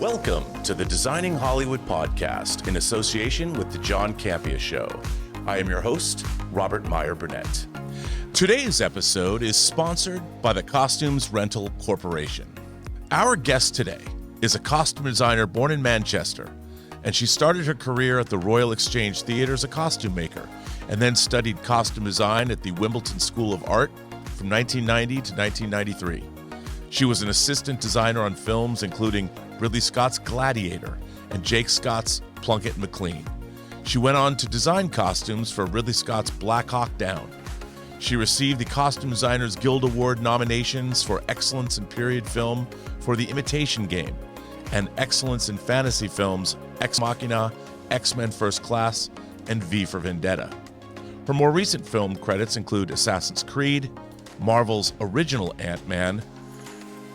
Welcome to the Designing Hollywood podcast in association with the John Campea Show. I am your host, Robert Meyer Burnett. Today's episode is sponsored by the Costumes Rental Corporation. Our guest today is a costume designer born in Manchester, and she started her career at the Royal Exchange Theatre as a costume maker, and then studied costume design at the Wimbledon School of Art from 1990 to 1993. She was an assistant designer on films including Ridley Scott's Gladiator and Jake Scott's Plunkett McLean. She went on to design costumes for Ridley Scott's Black Hawk Down. She received the Costume Designers Guild Award nominations for Excellence in Period Film for The Imitation Game and Excellence in Fantasy Films Ex Machina, X-Men First Class, and V for Vendetta. Her more recent film credits include Assassin's Creed, Marvel's original Ant-Man,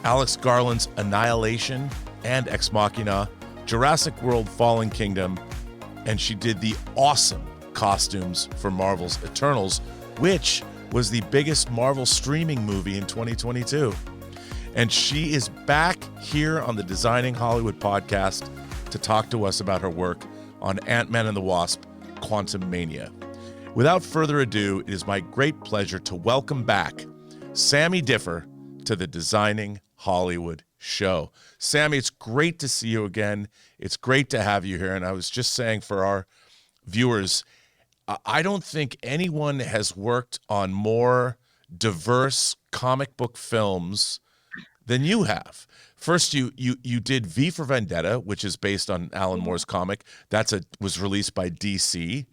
Alex Garland's Annihilation and Ex Machina, Jurassic World Fallen Kingdom, and she did the awesome costumes for Marvel's Eternals, which was the biggest Marvel streaming movie in 2022. And she is back here on the Designing Hollywood podcast to talk to us about her work on Ant-Man and the Wasp, Quantumania. Without further ado, it is my great pleasure to welcome back Sammy Differ to the Designing Hollywood show. Sammy, it's great to see you again. It's great to have you here. And I was just saying for our viewers, I don't think anyone has worked on more diverse comic book films than you have. First, you did V for Vendetta, which is based on Alan Moore's comic. Was released by DC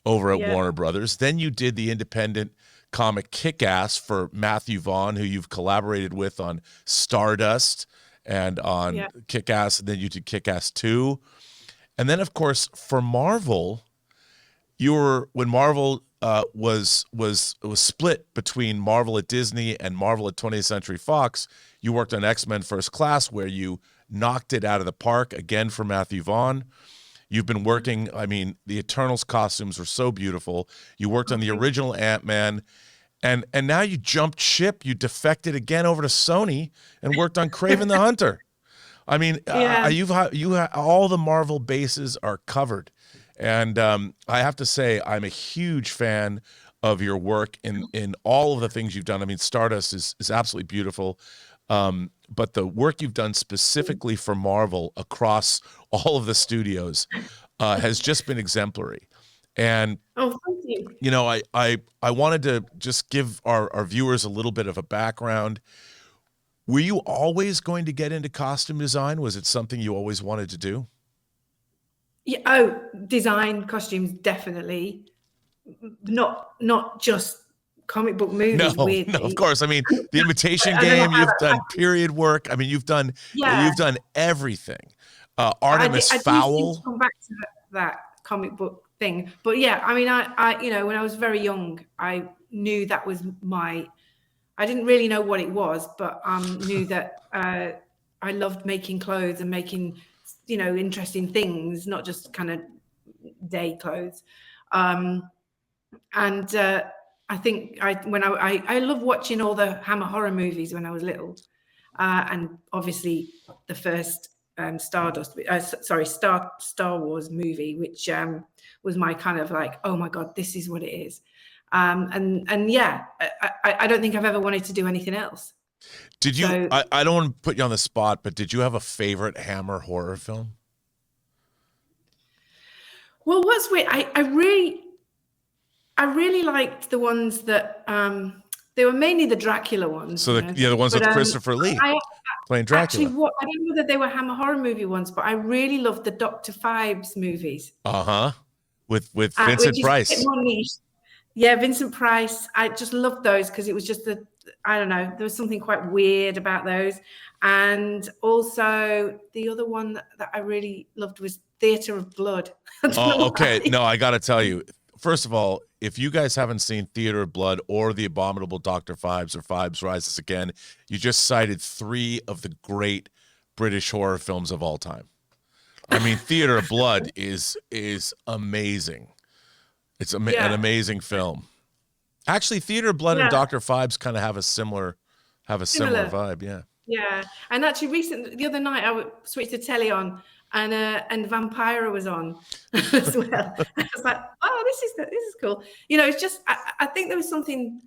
over at Warner Brothers. Then you did the independent comic Kick-Ass for Matthew Vaughn, who you've collaborated with on Stardust and on Kick-Ass, and then you did Kick-Ass 2. And then, of course, for Marvel, when Marvel was split between Marvel at Disney and Marvel at 20th Century Fox, you worked on X-Men First Class, where you knocked it out of the park, again for Matthew Vaughn. You've been working, the Eternals costumes were so beautiful. You worked on the original Ant-Man, and now you jumped ship. You defected again over to Sony and worked on Kraven the Hunter. You all the Marvel bases are covered. And I have to say, I'm a huge fan of your work in all of the things you've done. Stardust is absolutely beautiful. But the work you've done specifically for Marvel across all of the studios has just been exemplary. And thank you. I wanted to just give our viewers a little bit of a background. Were you always going to get into costume design? Was it something you always wanted to do? Yeah, design costumes, definitely. Not just comic book movies. No, of course. The Imitation Game. You've done period work. You've done everything. Artemis Fowl. Come back to that comic book thing, but I when I was very young, I knew that was I didn't really know what it was, but knew that I loved making clothes and making interesting things, not just kind of day clothes. I think I love watching all the Hammer horror movies when I was little, and obviously the first Star Wars movie, which was my kind of like, oh my God, this is what it is. I don't think I've ever wanted to do anything else. Did you? So, I don't want to put you on the spot, but did you have a favorite Hammer horror film? Well, what's weird, I really liked the ones that they were mainly the Dracula ones. So the ones with Christopher Lee playing Dracula. Actually, I don't know that they were Hammer horror movie ones, but I really loved the Dr. Phibes movies. With Vincent Price. A bit more niche. Yeah, Vincent Price. I just loved those because it was just I don't know, there was something quite weird about those. And also the other one that I really loved was Theatre of Blood. Okay. No, I got to tell you, first of all, if you guys haven't seen Theatre of Blood or The Abominable Dr. Phibes or Phibes Rises Again, you just cited 3 of the great British horror films of all time. Theatre of Blood is amazing. It's an amazing film. Actually, Theatre of Blood and Dr. Phibes kind of have a similar vibe. Yeah. Yeah, and actually, the other night, switched the telly on, and Vampira was on as well. I was like, "Oh, this is cool." You know, it's just I think there was something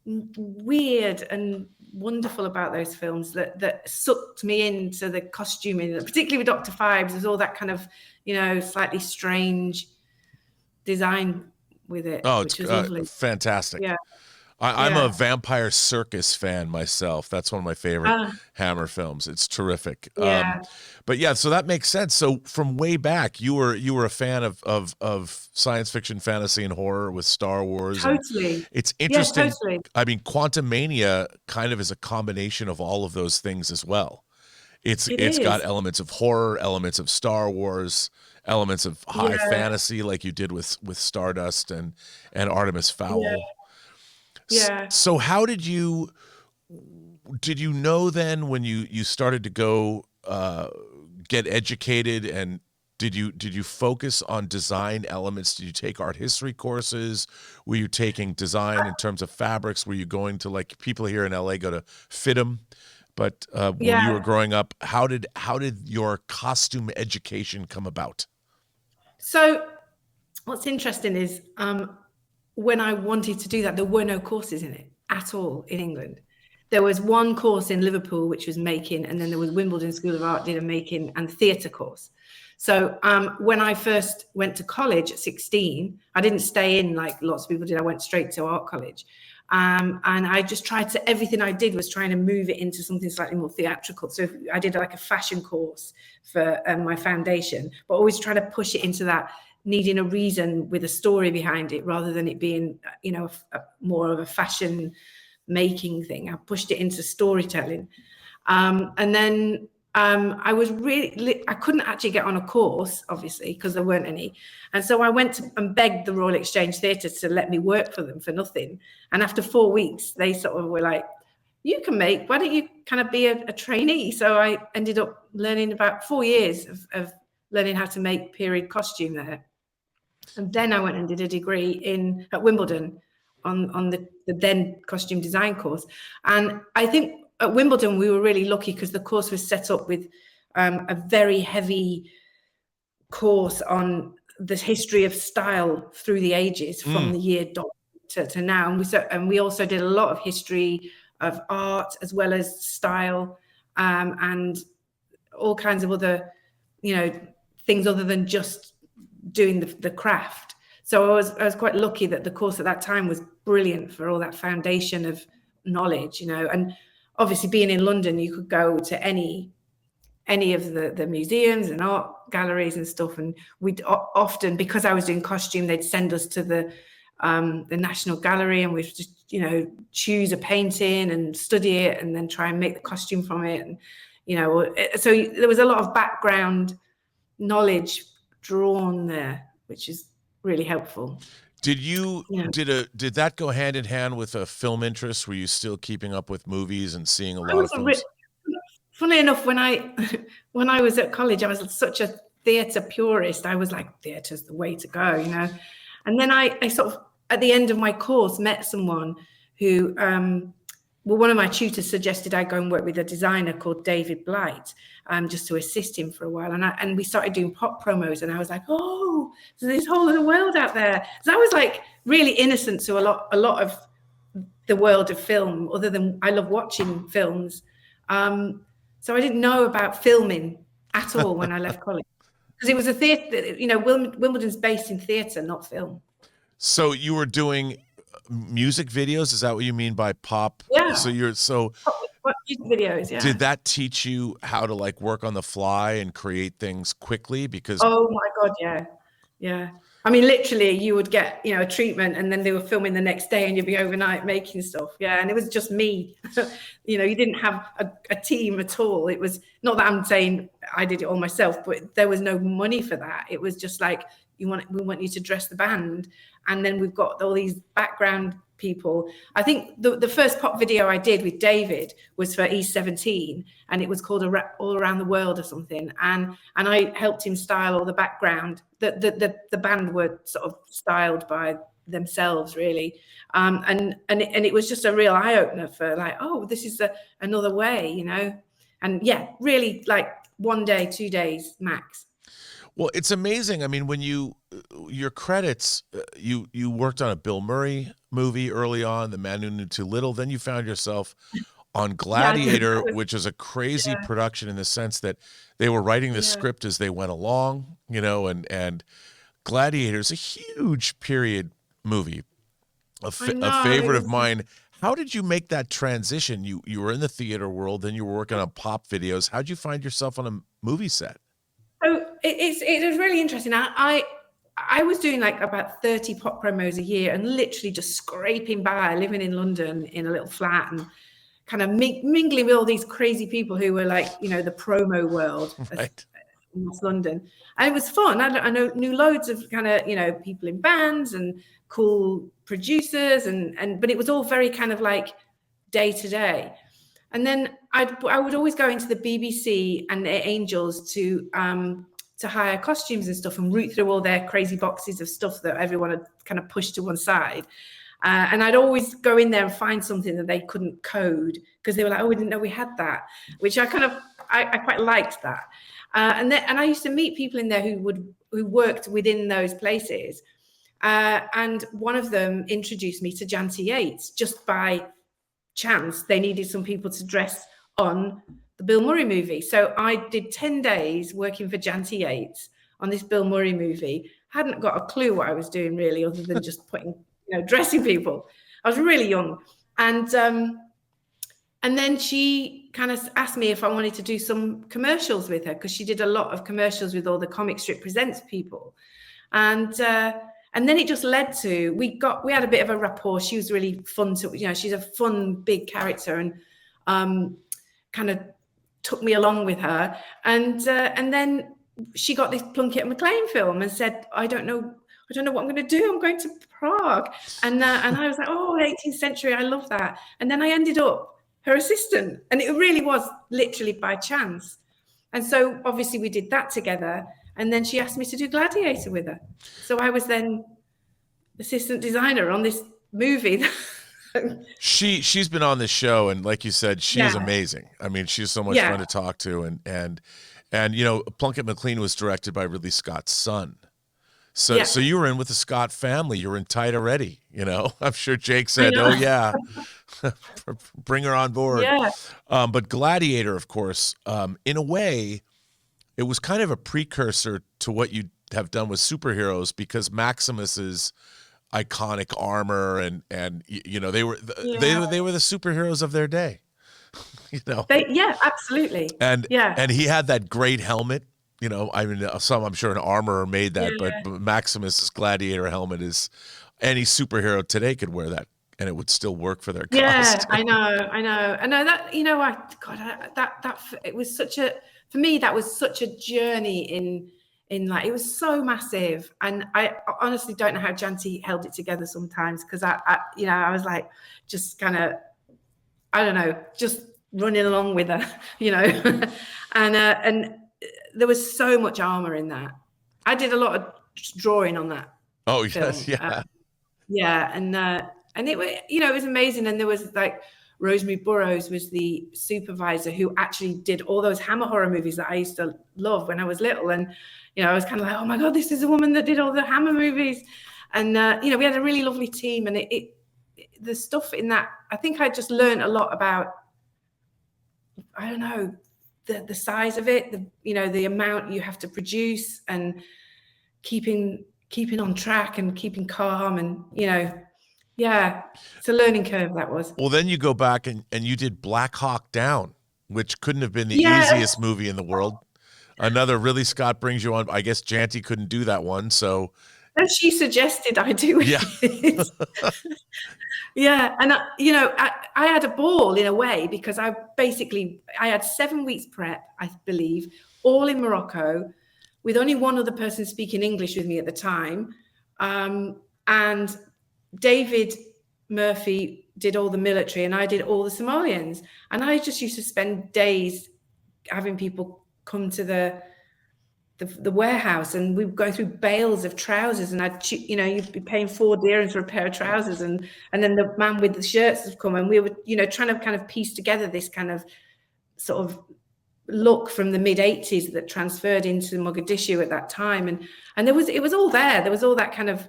weird and wonderful about those films that sucked me into the costuming, particularly with Dr. Phibes. There's all that kind of, you know, slightly strange design with it, Oh, which it's was lovely. fantastic. Yeah, I'm a yeah. Vampire Circus fan myself. That's one of my favorite Ah, Hammer films. It's terrific. yeah. But yeah, so that makes sense. So from way back, you were a fan of science fiction, fantasy, and horror with Star Wars, and Totally. it's Yeah, interesting. totally. I mean, Quantumania kind of is a combination of all of those things as well. It It's got is. elements of horror, elements of Star Wars, elements of high Yeah, fantasy, like you did with Stardust and Artemis yeah, Fowl. yeah. So how did you know then when you started to go get educated, and did you focus on design elements? Did you take art history courses? Were you taking design in terms of fabrics? Were you going to, like people here in LA go to FITM? But when you were Yeah. growing up, how did your costume education come about? So what's interesting is when I wanted to do that, there were no courses in it at all in England. There was one course in Liverpool, which was making, and then there was Wimbledon School of Art did a making and theatre course. So when I first went to college at 16, I didn't stay in like lots of people did. I went straight to art college. And I just tried to, everything I did was trying to move it into something slightly more theatrical. So I did like a fashion course for my foundation, but always try to push it into that needing a reason with a story behind it rather than it being, you know, more of a fashion making thing. I pushed it into storytelling. And then I was really, I couldn't actually get on a course, obviously, because there weren't any. And so I went and begged the Royal Exchange Theatre to let me work for them for nothing. And after 4 weeks, they sort of were like, you can make, why don't you kind of be a trainee? So I ended up learning about 4 years of learning how to make period costume there. And then I went and did a degree at Wimbledon on the then costume design course. And I think at Wimbledon, we were really lucky because the course was set up with a very heavy course on the history of style through the ages from the year dot to now. And we also did a lot of history of art as well as style and all kinds of other, you know, things other than just doing the craft. So I was quite lucky that the course at that time was brilliant for all that foundation of knowledge, you know. And obviously being in London, you could go to any of the museums and art galleries and stuff. And we'd often, because I was doing costume, they'd send us to the National Gallery, and we'd just, you know, choose a painting and study it and then try and make the costume from it. And, you know, so there was a lot of background knowledge drawn there, which is really helpful. Did Yeah. did that go hand in hand with a film interest? Were you still keeping up with movies and seeing a I lot of wasn't films? Funny enough, when I when I was at college, I was such a theatre purist. I was like, theatre's the way to go, you know. And then I sort of at the end of my course met someone who well, one of my tutors suggested I go and work with a designer called David Blight, just to assist him for a while. And we started doing pop promos, and I was like, oh, there's this whole other world out there. So I was like really innocent to a lot of the world of film, other than I love watching films. So I didn't know about filming at all when I left college, because it was a theatre, you know, Wimbledon's based in theatre, not film. So you were doing music videos? Is that what you mean by pop? Yeah. What music videos, yeah. Did that teach you how to like work on the fly and create things quickly? Because Oh my God, yeah. Yeah. I mean, literally you would get, you know, a treatment and then they were filming the next day and you'd be overnight making stuff. Yeah. And it was just me. You know, you didn't have a team at all. It was not that I'm saying I did it all myself, but there was no money for that. It was just like, we want you to dress the band. And then we've got all these background people. I think the first pop video I did with David was for E17, and it was called All Around the World or something. And I helped him style all the background. The band were sort of styled by themselves, really. And it was just a real eye opener for like, oh, this is another way, you know. And yeah, really like 1 day, 2 days max. Well, it's amazing. I mean, when your credits, you worked on a Bill Murray movie early on, The Man Who Knew Too Little. Then you found yourself on Gladiator, which is a crazy production in the sense that they were writing the script as they went along, you know, and Gladiator is a huge period movie, a favorite of mine. How did you make that transition? You were in the theater world, then you were working on pop videos. How'd you find yourself on a movie set? So it was really interesting. I was doing like about 30 pop promos a year and literally just scraping by, living in London in a little flat and kind of mingling with all these crazy people who were like, you know, the promo world Right. in West London. And it was fun. I knew loads of kind of, you know, people in bands and cool producers but it was all very kind of like day to day. And then I would always go into the BBC and the Angels to hire costumes and stuff and root through all their crazy boxes of stuff that everyone had kind of pushed to one side. And I'd always go in there and find something that they couldn't code because they were like, oh, we didn't know we had that, which I quite liked that. And I used to meet people in there who worked within those places. And one of them introduced me to Janty Yates just by chance. They needed some people to dress on the Bill Murray movie. So I did 10 days working for Janty Yates on this Bill Murray movie. Hadn't got a clue what I was doing really, other than just dressing people. I was really young. And then she kind of asked me if I wanted to do some commercials with her because she did a lot of commercials with all the Comic Strip Presents people. And then it just led to, we had a bit of a rapport. She was really fun she's a fun, big character and kind of took me along with her. And then she got this Plunkett and McLean film and said, I don't know what I'm going to do. I'm going to Prague. And I was like, oh, 18th century. I love that. And then I ended up her assistant. And it really was literally by chance. And so obviously we did that together. And then she asked me to do Gladiator with her. So I was then assistant designer on this movie. She's been on this show, and like you said, she is amazing. I mean, she's so much fun to talk to, and you know, Plunkett McLean was directed by Ridley Scott's son. So you were in with the Scott family. You were in tight already. You know, I'm sure Jake said, "Oh yeah, bring her on board." Yeah. But Gladiator, of course, in a way, it was kind of a precursor to what you have done with superheroes because Maximus's iconic armor and you know they were the superheroes of their day. You know. Absolutely. And he had that great helmet. You know, I mean, I'm sure an armorer made that, but Maximus's Gladiator helmet is any superhero today could wear that, and it would still work for their costume. Yeah, I know that. You know, it was such a, for me, that was such a journey in like, it was so massive, and I honestly don't know how Janty held it together sometimes because I was like just kind of, I don't know, just running along with her, you know, and there was so much armor in that. I did a lot of drawing on that. Oh film. Yes, and it was, you know, it was amazing. And there was like Rosemary Burrows was the supervisor who actually did all those Hammer horror movies that I used to love when I was little. And you know, I was kind of like, oh my God, this is a woman that did all the Hammer movies. And you know, we had a really lovely team, and the stuff in that, I think I just learned a lot about, I don't know, the size of it, you know, the amount you have to produce and keeping on track and keeping calm, and you know, it's a learning curve that was. Well, then you go back and you did Black Hawk Down, which couldn't have been the easiest movie in the world. Another Ridley Scott brings you on. I guess Janty couldn't do that one, so. And she suggested I do it. And you know, I had a ball in a way because I had 7 weeks prep, I believe, all in Morocco, with only one other person speaking English with me at the time, and David Murphy did all the military, and I did all the Somalians, and I just used to spend days having people come to the the warehouse, and we would go through bales of trousers, and you'd be paying 4 dirhams for a pair of trousers, and then the man with the shirts would come, and we were, trying to kind of piece together this kind of sort of look from the mid-80s that transferred into Mogadishu at that time, and it was all there. There was all that kind of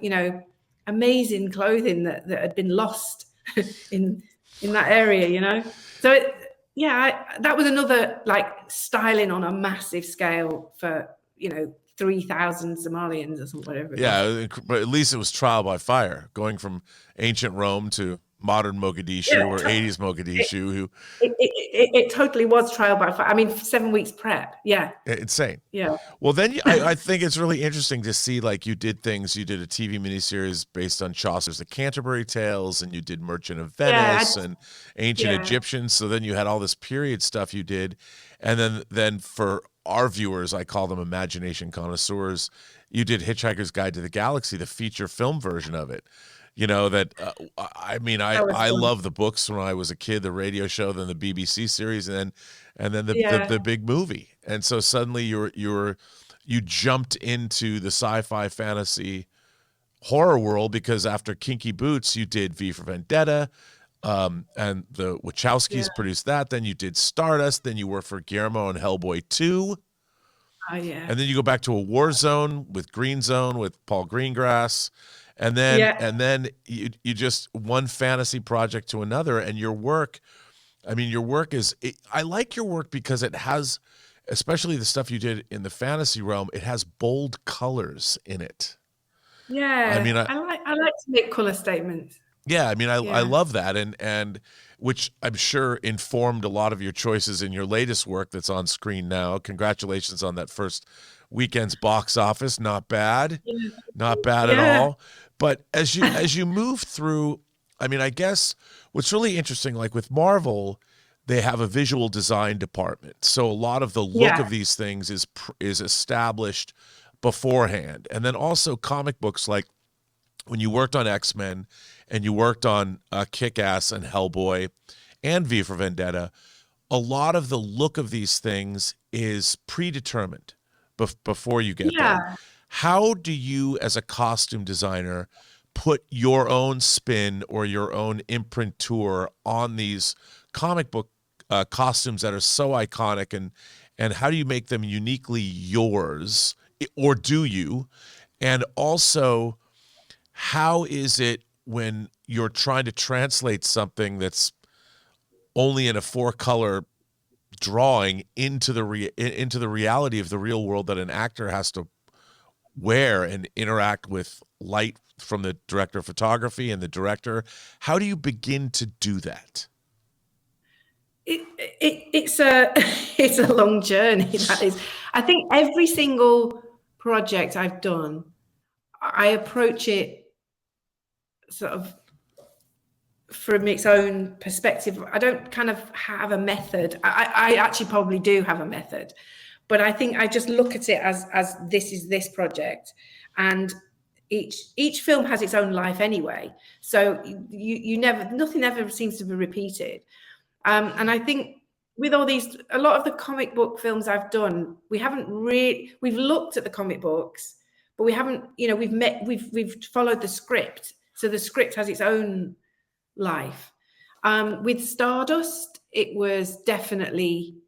amazing clothing that had been lost in that area, So that was another like styling on a massive scale for 3,000 Somalians or something, whatever. Yeah, but at least it was trial by fire, going from ancient Rome to modern Mogadishu or 80s Mogadishu. It totally was trial by fire. I mean, 7 weeks prep. Yeah. Insane. Yeah. Well, then I think it's really interesting to see, like, you did a TV miniseries based on Chaucer's The Canterbury Tales, and you did Merchant of Venice and Ancient Egyptians. So then you had all this period stuff you did. And then for our viewers, I call them imagination connoisseurs, you did Hitchhiker's Guide to the Galaxy, the feature film version of it. I love the books when I was a kid, the radio show, then the BBC series, and then the big movie. And so suddenly you jumped into the sci-fi fantasy horror world, because after Kinky Boots, you did V for Vendetta, and the Wachowskis produced that. Then you did Stardust. Then you worked for Guillermo on Hellboy 2. Oh yeah. And then you go back to a War Zone with Green Zone with Paul Greengrass. And then you just one fantasy project to another, and your work is, I like your work because it has, especially the stuff you did in the fantasy realm, it has bold colors in it. Yeah. I mean, I like to make color statements. Yeah, I mean, I love that, and which I'm sure informed a lot of your choices in your latest work that's on screen now. Congratulations on that first weekend's box office. Not bad, not bad at all. But as you move through, I mean, I guess what's really interesting, like with Marvel, they have a visual design department, so a lot of the look of these things is established beforehand, and then also comic books, like when you worked on X-Men and you worked on Kick-Ass and Hellboy and V for Vendetta, a lot of the look of these things is predetermined before you get there. How do you, as a costume designer, put your own spin or your own imprimatur on these comic book costumes that are so iconic, and how do you make them uniquely yours, or do you? And also, how is it when you're trying to translate something that's only in a 4-color drawing into the reality of the real world that an actor has to wear and interact with light from the director of photography and the director? How do you begin to do that? It's a long journey. That is, I think every single project I've done, I approach it sort of from its own perspective. I don't kind of have a method. I actually probably do have a method, but I think I just look at it as this is this project, and each film has its own life anyway. So nothing ever seems to be repeated. And I think with all these, a lot of the comic book films I've done, we've looked at the comic books, but we haven't, we've followed the script. So the script has its own life. With Stardust, it was definitely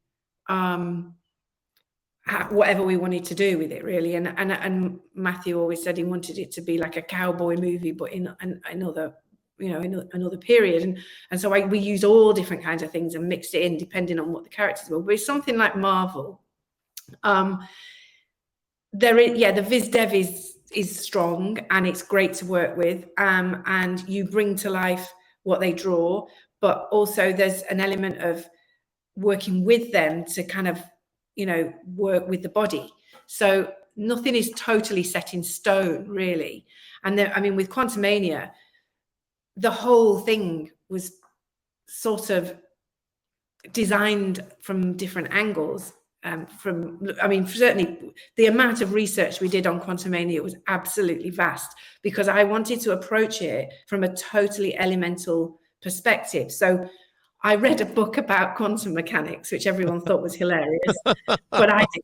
whatever we wanted to do with it, really. And Matthew always said he wanted it to be like a cowboy movie, but in another, in another period. And so we used all different kinds of things and mixed it in depending on what the characters were. But it's something like Marvel. The Viz Dev is strong, and it's great to work with, and you bring to life what they draw, but also there's an element of working with them to kind of work with the body. So nothing is totally set in stone, really. And then, with Quantumania, the whole thing was sort of designed from different angles. Certainly the amount of research we did on Quantumania was absolutely vast, because I wanted to approach it from a totally elemental perspective. So I read a book about quantum mechanics, which everyone thought was hilarious, but I did.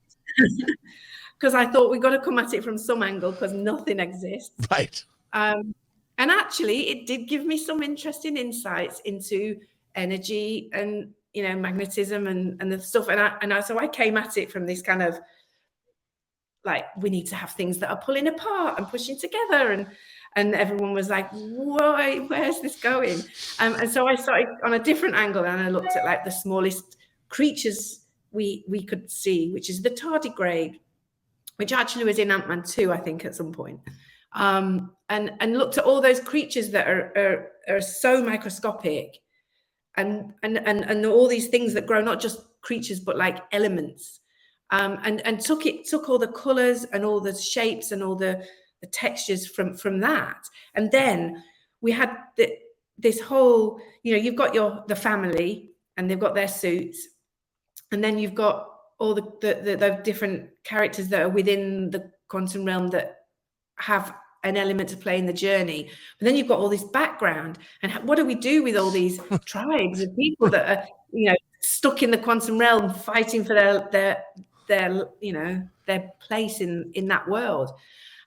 because I thought we got to come at it from some angle because nothing exists. Right. And actually, it did give me some interesting insights into energy and, you know, magnetism and the stuff. So I came at it from this kind of like, we need to have things that are pulling apart and pushing together, and everyone was like, why, where's this going? And so I started on a different angle, and I looked at like the smallest creatures we could see, which is the tardigrade, which actually was in Ant-Man 2, I think, at some point. And looked at all those creatures that are so microscopic, and all these things that grow, not just creatures but like elements, and took all the colors and all the shapes and all the textures from that. And then we had this whole, you know, you've got the family and they've got their suits, and then you've got all the different characters that are within the quantum realm that have an element to play in the journey. But then you've got all this background, and what do we do with all these tribes of people that are, you know, stuck in the quantum realm, fighting for their you know, their place in that world?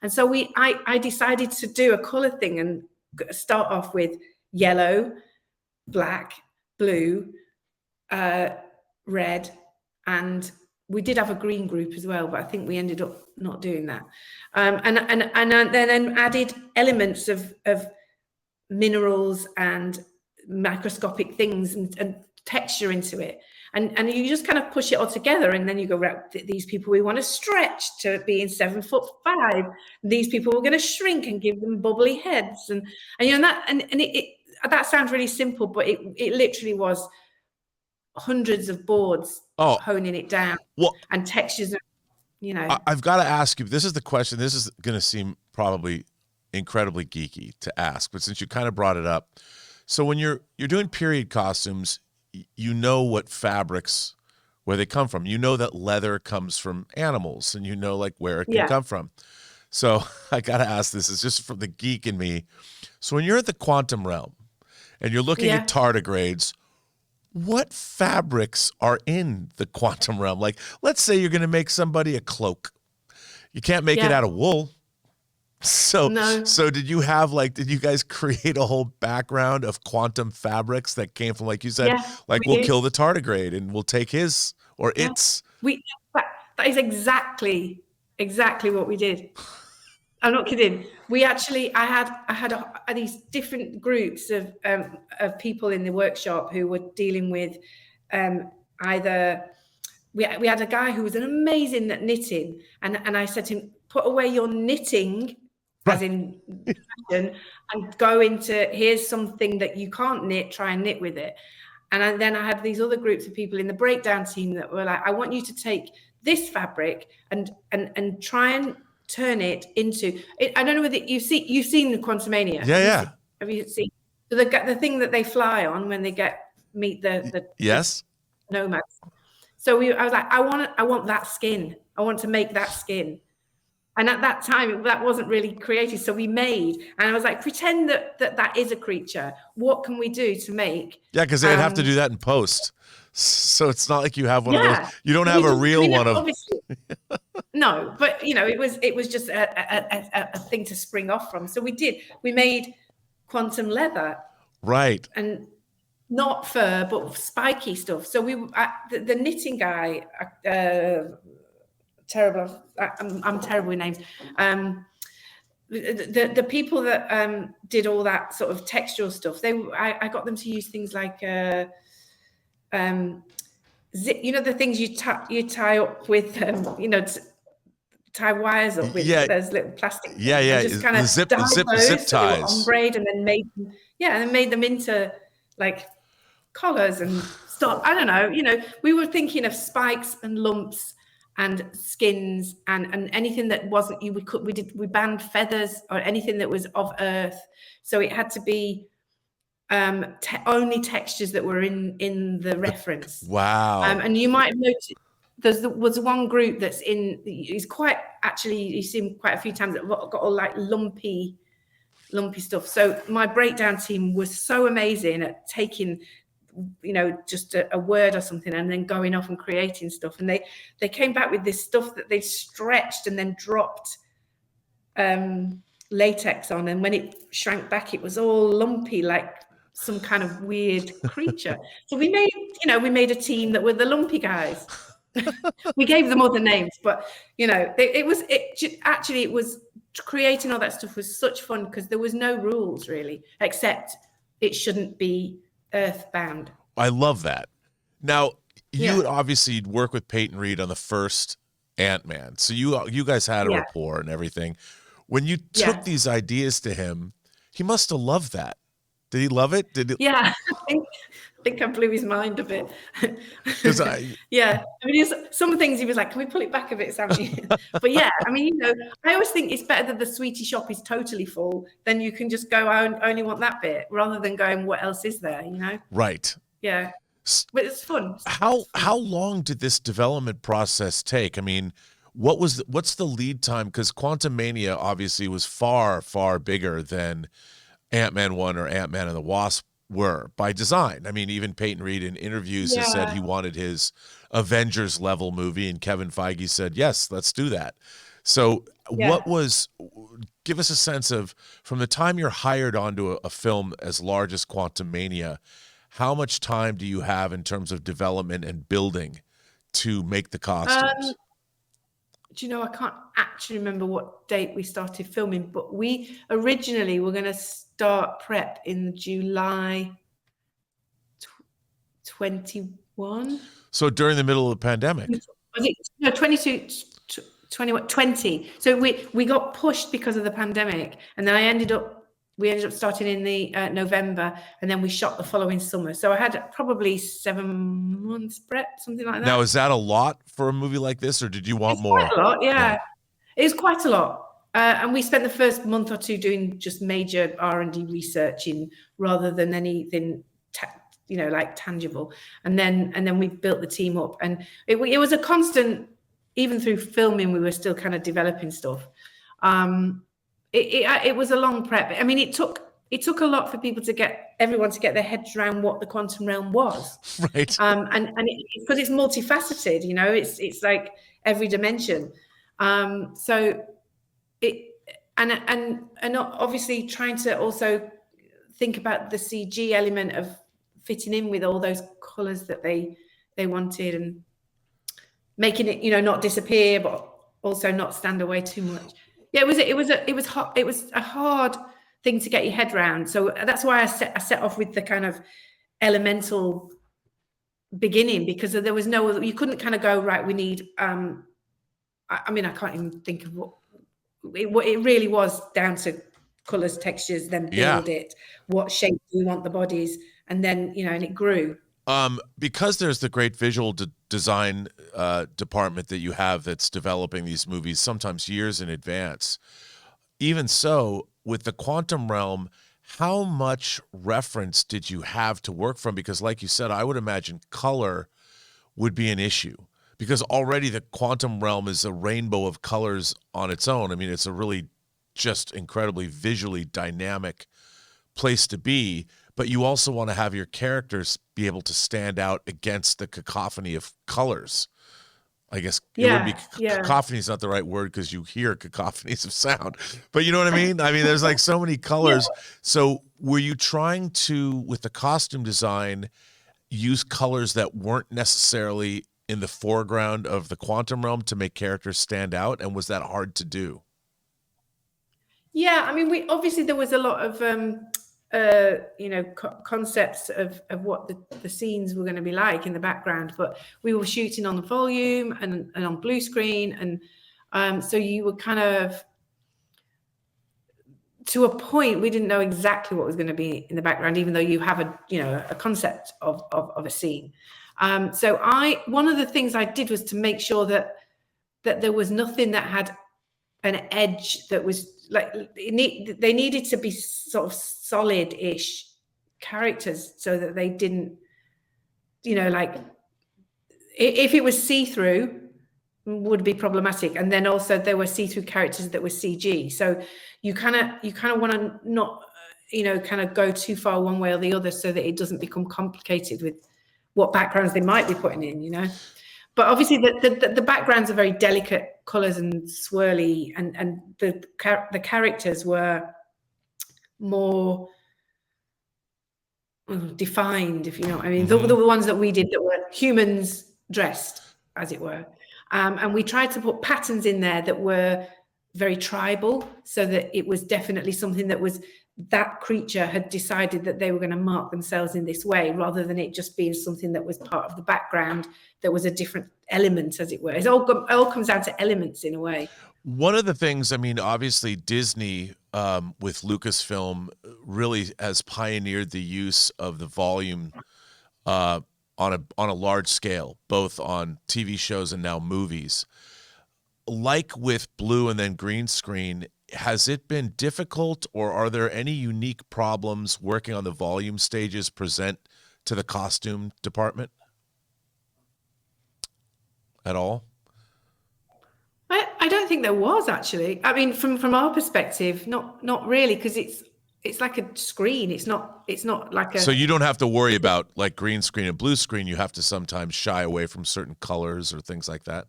And so I decided to do a color thing and start off with yellow, black, blue, red, and we did have a green group as well, but I think we ended up not doing that. And then added elements of minerals and microscopic things and texture into it. And you just kind of push it all together, and then you go, right, these people we want to stretch to being 7'5". These people we're going to shrink and give them bubbly heads, and you know that sounds really simple, but it literally was hundreds of boards honing it down, and textures. You know, I've got to ask you. This is the question. This is going to seem probably incredibly geeky to ask, but since you kind of brought it up, so when you're doing period costumes, you know what fabrics, where they come from. You know that leather comes from animals, and you know like where it can come from. So I got to ask this. It's just from the geek in me. So when you're at the quantum realm and you're looking at tardigrades, what fabrics are in the quantum realm? Like, let's say you're going to make somebody a cloak. You can't make it out of wool. So did you guys create a whole background of quantum fabrics that came from, like you said, we'll kill the tardigrade and we'll take his or its? That is exactly what we did. I'm not kidding. We actually, I had these different groups of people in the workshop who were dealing with either. We had a guy who was an amazing at knitting, and I said to him, put away your knitting, as in fashion, and go into, here's something that you can't knit, try and knit with it. And then I had these other groups of people in the breakdown team that were like, I want you to take this fabric and try and turn it into it. I don't know whether you've seen the Quantumania. Have you seen the thing that they fly on when they meet the nomads? So I was like, I want that skin. I want to make that skin. And at that time, that wasn't really creative. So we made, and I was like, pretend that is a creature. What can we do to make? Yeah, because they'd have to do that in post. So it's not like you have one of those. You don't have a real one of. No, but you know, it was just a thing to spring off from. So we made quantum leather, right? And not fur, but spiky stuff. So the knitting guy, terrible. I'm terrible with names. The people that did all that sort of textural stuff, I got them to use things like zip, you know, the things you tie up with, you know, tie wires up with those little plastic. Just kind of zip ties, ombre, and then made them into like collars and stuff. I don't know. You know, we were thinking of spikes and lumps and skins and anything that wasn't we banned feathers or anything that was of earth. So it had to be only textures that were in the reference. Wow. And you might have noticed there was one group that's he's quite, actually, you see him quite a few times, that got all like lumpy stuff. So my breakdown team was so amazing at taking just a word or something, and then going off and creating stuff. And they came back with this stuff that they stretched and then dropped latex on, and when it shrank back, it was all lumpy, like some kind of weird creature. So we made a team that were the lumpy guys. We gave them other names, but it was creating all that stuff was such fun, because there was no rules really, except it shouldn't be earthbound. I love that. Now, you would obviously work with Peyton Reed on the first Ant-Man, so you guys had a rapport and everything. When you took these ideas to him, he must have loved that. Did he love it? Yeah, I think I blew his mind a bit. Yeah, I mean, some things he was like, "Can we pull it back a bit, Sammy?" But yeah, I mean, I always think it's better that the sweetie shop is totally full, then you can just go, "I only want that bit," rather than going, "What else is there?" Right. Yeah, but it's fun. How long did this development process take? I mean, what's the lead time? Because Quantumania obviously was far, far bigger than Ant-Man 1 or Ant-Man and the Wasp were by design. I mean, even Peyton Reed in interviews has said he wanted his Avengers level movie, and Kevin Feige said, yes, let's do that. So give us a sense of, from the time you're hired onto a film as large as Quantumania, how much time do you have in terms of development and building to make the costumes? Do you know, I can't actually remember what date we started filming, but we originally were going to start prep in July 21. So during the middle of the pandemic. Was it, no, 22, 21, 20. So we got pushed because of the pandemic, and then we ended up starting in the November, and then we shot the following summer. So I had probably 7 months prep, something like that. Now, is that a lot for a movie like this, or did you want more? Quite a lot, yeah. It was quite a lot. And we spent the first month or two doing just major R&D researching rather than anything, like tangible. And then we built the team up, and it was a constant. Even through filming, we were still kind of developing stuff. It was a long prep. I mean, it took a lot for everyone to get their heads around what the quantum realm was. Right. And because it's multifaceted, it's like every dimension. So it and obviously trying to also think about the CG element of fitting in with all those colors that they wanted, and making it, not disappear, but also not stand away too much. Yeah, it was a hard thing to get your head around. So that's why I set off with the kind of elemental beginning, because there was no other, you couldn't kind of go, right, we need I mean, I can't even think of what it really was, down to colors, textures, then build it, what shape do we want the bodies, and then and it grew. Because there's the great visual design department that you have that's developing these movies sometimes years in advance. Even so, with the quantum realm, how much reference did you have to work from? Because like you said, I would imagine color would be an issue, because already the quantum realm is a rainbow of colors on its own. I mean, it's a really just incredibly visually dynamic place to be. But you also want to have your characters be able to stand out against the cacophony of colors. I guess cacophony is not the right word, because you hear cacophonies of sound. But you know what I mean? I mean, there's like so many colors. So were you trying to, with the costume design, use colors that weren't necessarily in the foreground of the quantum realm to make characters stand out? And was that hard to do? Yeah, I mean, there was a lot of concepts of what the scenes were going to be like in the background, but we were shooting on the volume and on blue screen, and so you were kind of, to a point, we didn't know exactly what was going to be in the background, even though you have a concept of a scene. So one of the things I did was to make sure that there was nothing that had an edge, that was like, they needed to be sort of solid-ish characters, so that they didn't, like, if it was see-through, would be problematic. And then also there were see-through characters that were CG. So you kind of want to not, kind of go too far one way or the other, so that it doesn't become complicated with what backgrounds they might be putting in. But obviously the backgrounds are very delicate colors and swirly, and the characters were more defined, if you know what I mean. Mm-hmm. The ones that we did that were humans dressed, as it were. And we tried to put patterns in there that were very tribal, so that it was definitely something that creature had decided that they were going to mark themselves in this way, rather than it just being something that was part of the background, that was a different element, as it were. It all comes down to elements in a way. One of the things, I mean, obviously Disney with Lucasfilm really has pioneered the use of the volume on a large scale, both on TV shows and now movies. Like with blue and then green screen, has it been difficult, or are there any unique problems working on the volume stages present to the costume department at all? I don't think there was, actually. I mean, from our perspective, not really, because it's like a screen. It's not like a. So you don't have to worry about like green screen and blue screen. You have to sometimes shy away from certain colors or things like that.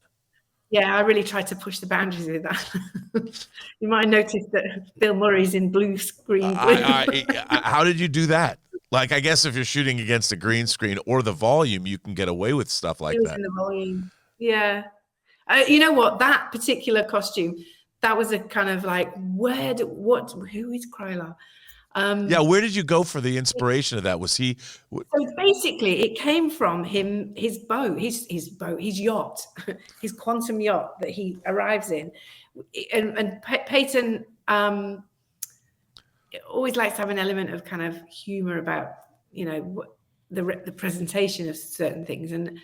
Yeah, I really tried to push the boundaries with that. You might notice that Bill Murray's in blue screen. How did you do that? Like, I guess if you're shooting against a green screen or the volume, you can get away with stuff like that. In the volume. Yeah. You know what? That particular costume, that was a kind of like, who is Krylar? Where did you go for the inspiration of that? Was he? So basically, it came from his boat, his yacht, his quantum yacht that he arrives in, and Peyton always likes to have an element of kind of humor about the presentation of certain things, and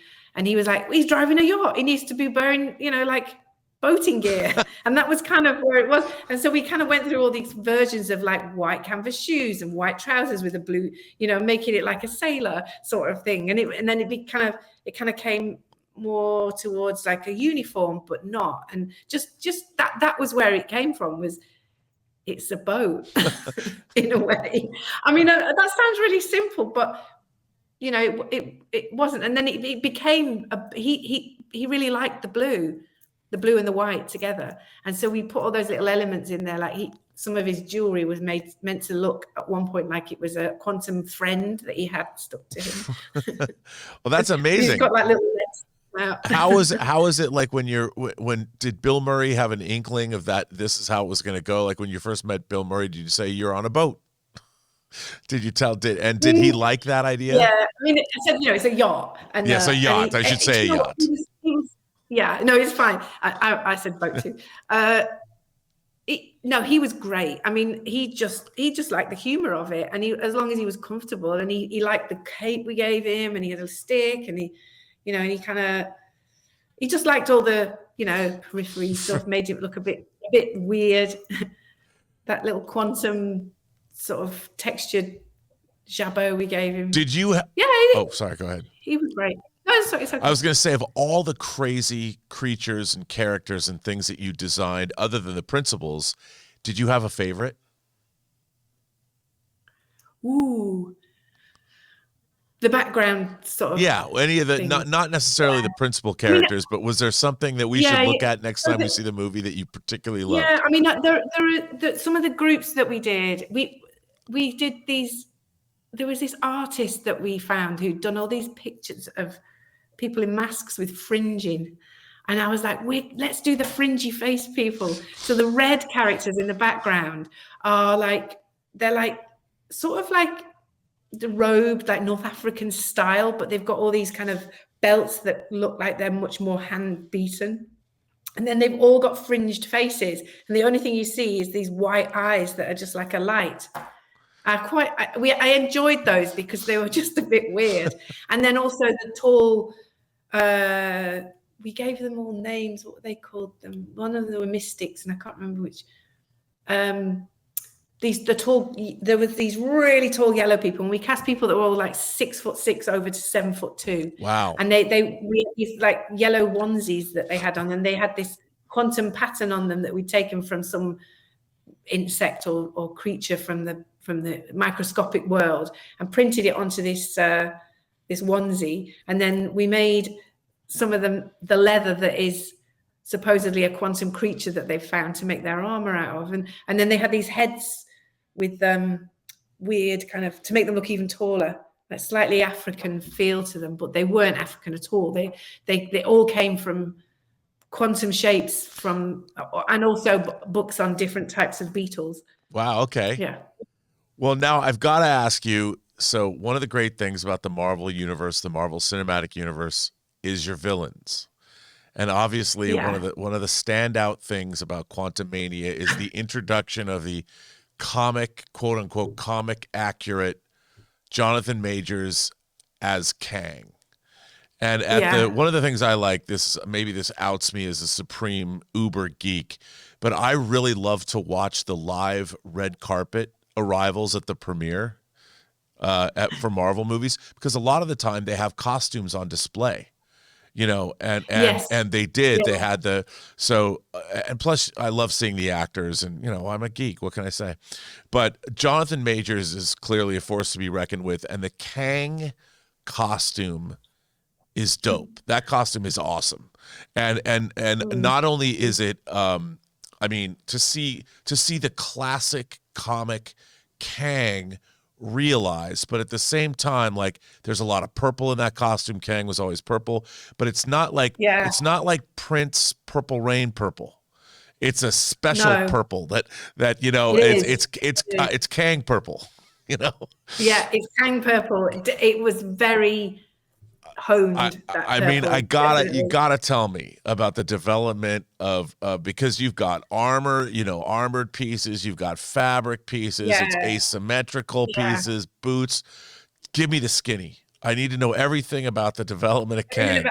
he was like, he's driving a yacht, he needs to be wearing like boating gear, and that was kind of where it was. And so we kind of went through all these versions of like white canvas shoes and white trousers with a blue, making it like a sailor sort of thing. And then it kind of came more towards like a uniform, but not. And just that was where it came from. Was it's a boat in a way. I mean, that sounds really simple, but it wasn't. And then it became he really liked the blue and the white together, and so we put all those little elements in there. Like some of his jewelry was meant to look at one point like it was a quantum friend that he had stuck to him. Well, that's amazing. He's got like little how is it like when did Bill Murray have an inkling of that this is how it was going to go? Like when you first met Bill Murray, did you say you're on a boat? Did you tell? Did he like that idea? Yeah, I mean, I said it's a yacht. And, yes, a yacht. I should say a yacht. Yeah, no, it's fine. I said boat too. He was great. I mean, he just liked the humor of it, and as long as he was comfortable, and he liked the cape we gave him, and he had a stick, and he just liked all the periphery stuff, made him look a bit weird. That little quantum sort of textured jabot we gave him. Did you? Yeah. Sorry. Go ahead. He was great. No, it's okay. I was going to say, of all the crazy creatures and characters and things that you designed, other than the principals, did you have a favorite? Ooh, the background sort of. Yeah, any of the not necessarily the principal characters, but was there something that we should look at next time we see the movie that you particularly loved? Yeah, I mean, there are some of the groups that we did. We did these. There was this artist that we found who'd done all these pictures of people in masks with fringing. And I was like, let's do the fringy face people. So the red characters in the background are they're like sort of like the robed, like North African style, but they've got all these kind of belts that look like they're much more hand beaten. And then they've all got fringed faces. And the only thing you see is these white eyes that are just like a light. I enjoyed those because they were just a bit weird. And then also the tall, we gave them all names. What were they called them? One of them were mystics, and I can't remember which. There was these really tall yellow people, and we cast people that were all like 6'6" over to 7'2". Wow! And we had these like yellow onesies that they had on, and they had this quantum pattern on them that we'd taken from some insect or creature from the the microscopic world and printed it onto this this onesie, and then we made some of the leather that is supposedly a quantum creature that they've found to make their armor out of, and then they had these heads with weird kind of, to make them look even taller, like slightly African feel to them, but they weren't African at all. They all came from quantum shapes from, and also books on different types of beetles. Wow. Okay. Yeah. Well, now I've got to ask you. So one of the great things about the Marvel universe, the Marvel Cinematic Universe, is your villains. And obviously one of the standout things about Quantumania is the introduction of the comic, quote unquote, comic accurate Jonathan Majors as Kang. And one of the things I like, maybe this outs me as a supreme uber geek, but I really love to watch the live red carpet arrivals at the premiere for Marvel movies, because a lot of the time they have costumes on display. And they did. They had and plus I love seeing the actors, and I'm a geek. What can I say? But Jonathan Majors is clearly a force to be reckoned with, and the Kang costume is dope. That costume is awesome, and not only is it, to see the classic comic Kang realized, but at the same time, like, there's a lot of purple in that costume. Kang was always purple, but it's not like Prince Purple Rain purple. It's a special purple that it's Kang purple. Yeah, it's Kang purple. It was very honed. You gotta tell me about the development of because you've got armor, armored pieces, you've got fabric pieces, it's asymmetrical pieces, boots. Give me the skinny. I need to know everything about the development of Kang.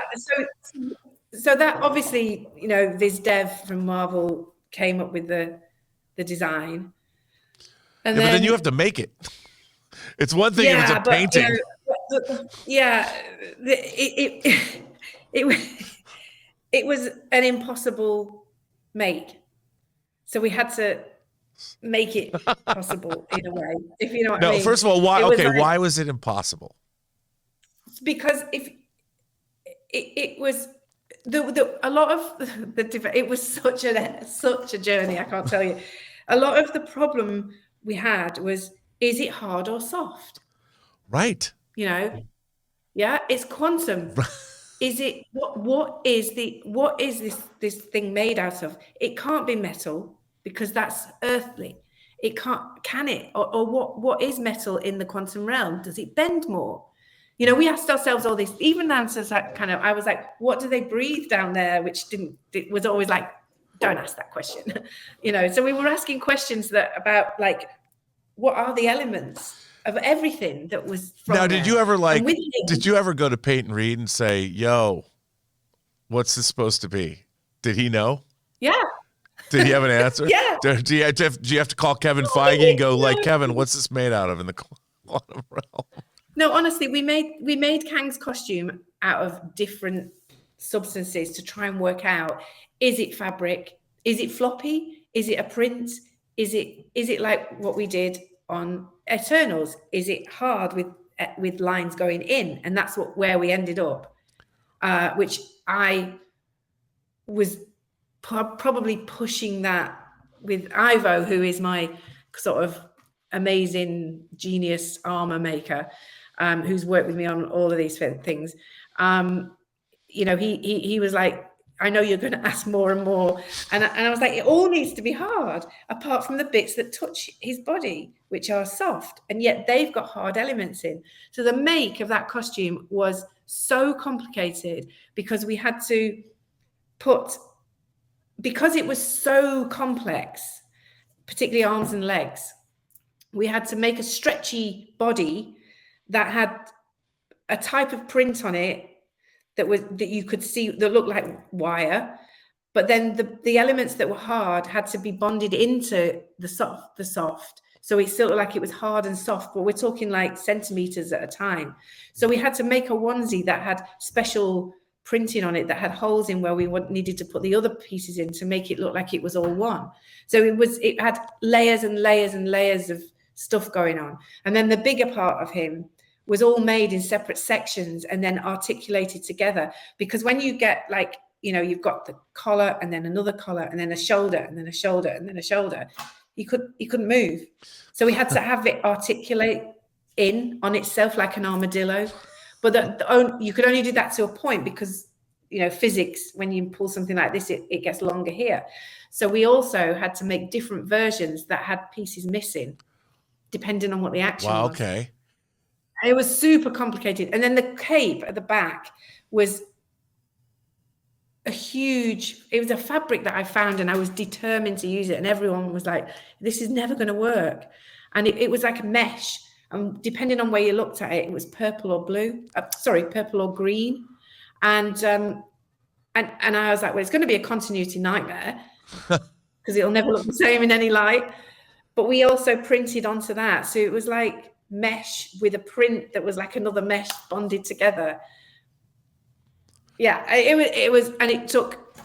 So that obviously, this dev from Marvel came up with the design, but then you have to make it. It's one thing if it's a painting. It was an impossible make, so we had to make it possible in a way, if you know what I mean. First of all, why? Why was it impossible? Because if it was a lot of it was such a journey. I can't tell you. A lot of the problem we had was, is it hard or soft? Right. It's quantum. Is it what is this thing made out of? It can't be metal, because that's earthly. It can it? Or what is metal in the quantum realm? Does it bend more? We asked ourselves all this, even answers that kind of, I was like, what do they breathe down there? It was always like, don't ask that question. So we were asking questions about, like, what are the elements of everything that was from now, did you ever did you ever go to Peyton Reed and say, yo, what's this supposed to be? Did he know? Yeah. Did he have an answer? Yeah. Do you have to call Kevin Feige and go, like, Kevin, what's this made out of in the quantum realm? No, honestly, we made Kang's costume out of different substances to try and work out, is it fabric? Is it floppy? Is it a print? Is it like what we did on Eternals? Is it hard with lines going in? And that's where we ended up, which I was probably pushing that with Ivo, who is my sort of amazing genius armor maker, who's worked with me on all of these things. He was like, I know you're going to ask more and more. And I was like, it all needs to be hard, apart from the bits that touch his body, which are soft. And yet they've got hard elements in. So the make of that costume was so complicated, because we had to because it was so complex, particularly arms and legs, we had to make a stretchy body that had a type of print on it that you could see that looked like wire, but then the elements that were hard had to be bonded into the soft, so it still looked like it was hard and soft, but we're talking like centimeters at a time. So we had to make a onesie that had special printing on it, that had holes in where we needed to put the other pieces in to make it look like it was all one. So it had layers and layers and layers of stuff going on. And then the bigger part of him was all made in separate sections and then articulated together. Because when you get like, you know, you've got the collar and then another collar and then a shoulder and then a shoulder and then a shoulder, he couldn't move. So we had to have it articulate in on itself like an armadillo. But you could only do that to a point because, you know, physics, when you pull something like this, it gets longer here. So we also had to make different versions that had pieces missing, depending on what the action was. Okay. It was super complicated. And then the cape at the back was it was a fabric that I found and I was determined to use it. And everyone was like, this is never going to work. And it was like a mesh. And depending on where you looked at it, it was purple or blue. Purple or green. And I was like, well, it's going to be a continuity nightmare because it'll never look the same in any light. But we also printed onto that. So it was like mesh with a print that was like another mesh bonded together. Yeah, it was, and it took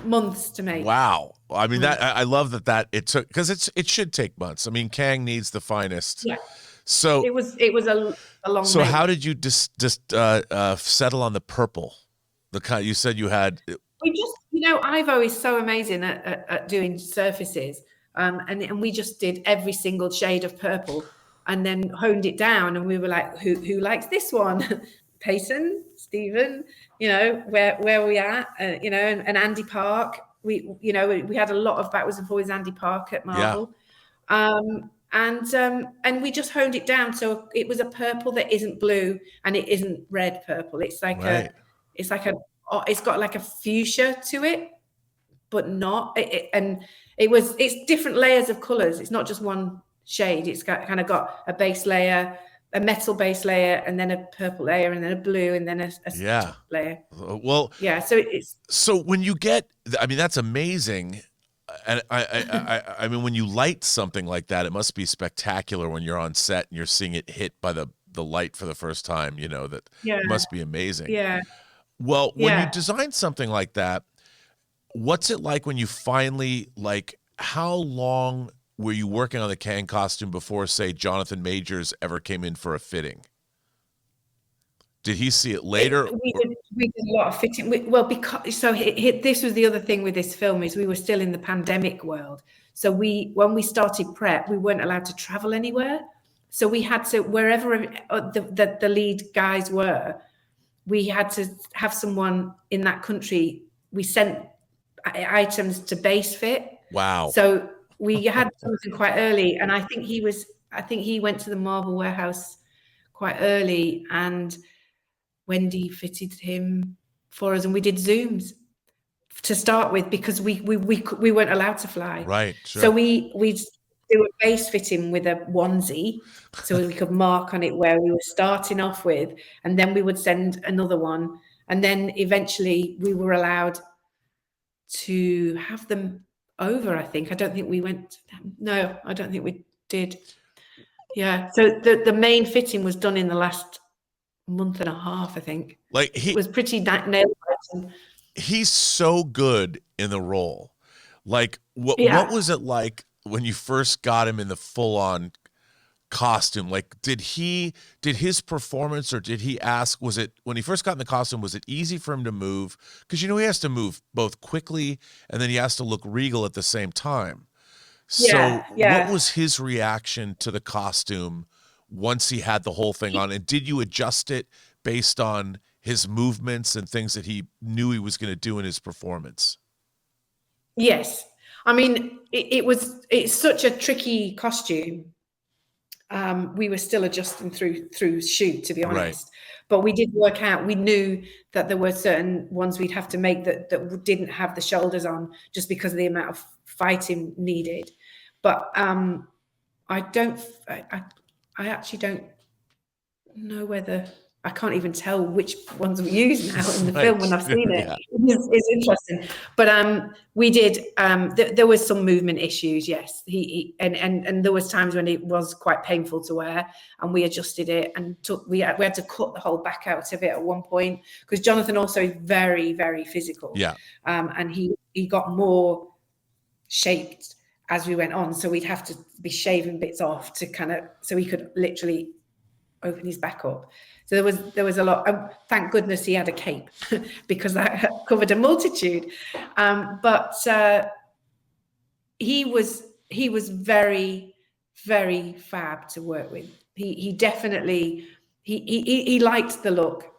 months to make. Wow. I mean, that I love that it took, because it should take months. I mean, Kang needs the finest. Yeah. So it was a long. So how did you just settle on the purple? The kind you said you had. We just, you know, Ivo is so amazing at doing surfaces, and we just did every single shade of purple, and then honed it down. And we were like, who likes this one? Payson, Stephen, you know, where are we at? You know, and Andy Park. We had a lot of backwards and forwards Andy Park at Marvel. Yeah. And we just honed it down so it was a purple that isn't blue and it isn't red purple. It's like it's got like a fuchsia to it, but not. It's different layers of colors. It's not just one shade. It's kind of got a base layer, a metal base layer, and then a purple layer, and then a blue, and then a layer. Well, yeah. So it's when you get, I mean, that's amazing. And I mean, when you light something like that, it must be spectacular when you're on set and you're seeing it hit by the light for the first time. You know, that must be amazing. Yeah. Well, when you design something like that, what's it like when you finally, like, how long were you working on the Kang costume before, say, Jonathan Majors ever came in for a fitting? Did he see it later? We did a lot of fitting. Because this was the other thing with this film is we were still in the pandemic world. So when we started prep, we weren't allowed to travel anywhere. So we had to, wherever the lead guys were, we had to have someone in that country. We sent items to base fit. Wow. So we had something quite early, and I think he went to the Marvel warehouse quite early, and Wendy fitted him for us, and we did Zooms to start with because we weren't allowed to fly. Right. Sure. So we do a base fitting with a onesie, so we could mark on it where we were starting off with, and then we would send another one, and then eventually we were allowed to have them over. I think. I don't think we went. No, I don't think we did. Yeah. So the main fitting was done in the last month and a half, I think. Like it was pretty nail-biting. He's so good in the role. Like what was it like when you first got him in the full-on costume? Like did his performance, or did he ask, was it when he first got in the costume, was it easy for him to move? Because he has to move both quickly and then he has to look regal at the same time. So what was his reaction to the costume once he had the whole thing on? And did you adjust it based on his movements and things that he knew he was going to do in his performance? Yes. I mean, it's such a tricky costume. We were still adjusting through shoot, to be honest. Right. But we did work out, we knew that there were certain ones we'd have to make that didn't have the shoulders on just because of the amount of fighting needed. But I actually don't know whether, I can't even tell which ones we use now in the film when I've seen it. Yeah. It's interesting. But we did, there was some movement issues, yes. And there was times when it was quite painful to wear, and we adjusted it and we had to cut the whole back out of it at one point, because Jonathan also is very, very physical. Yeah. And he got more shaped as we went on. So we'd have to be shaving bits off to kind of, so he could literally open his back up. So there was a lot. Thank goodness he had a cape because that covered a multitude. But he was very, very fab to work with. He definitely he liked the look,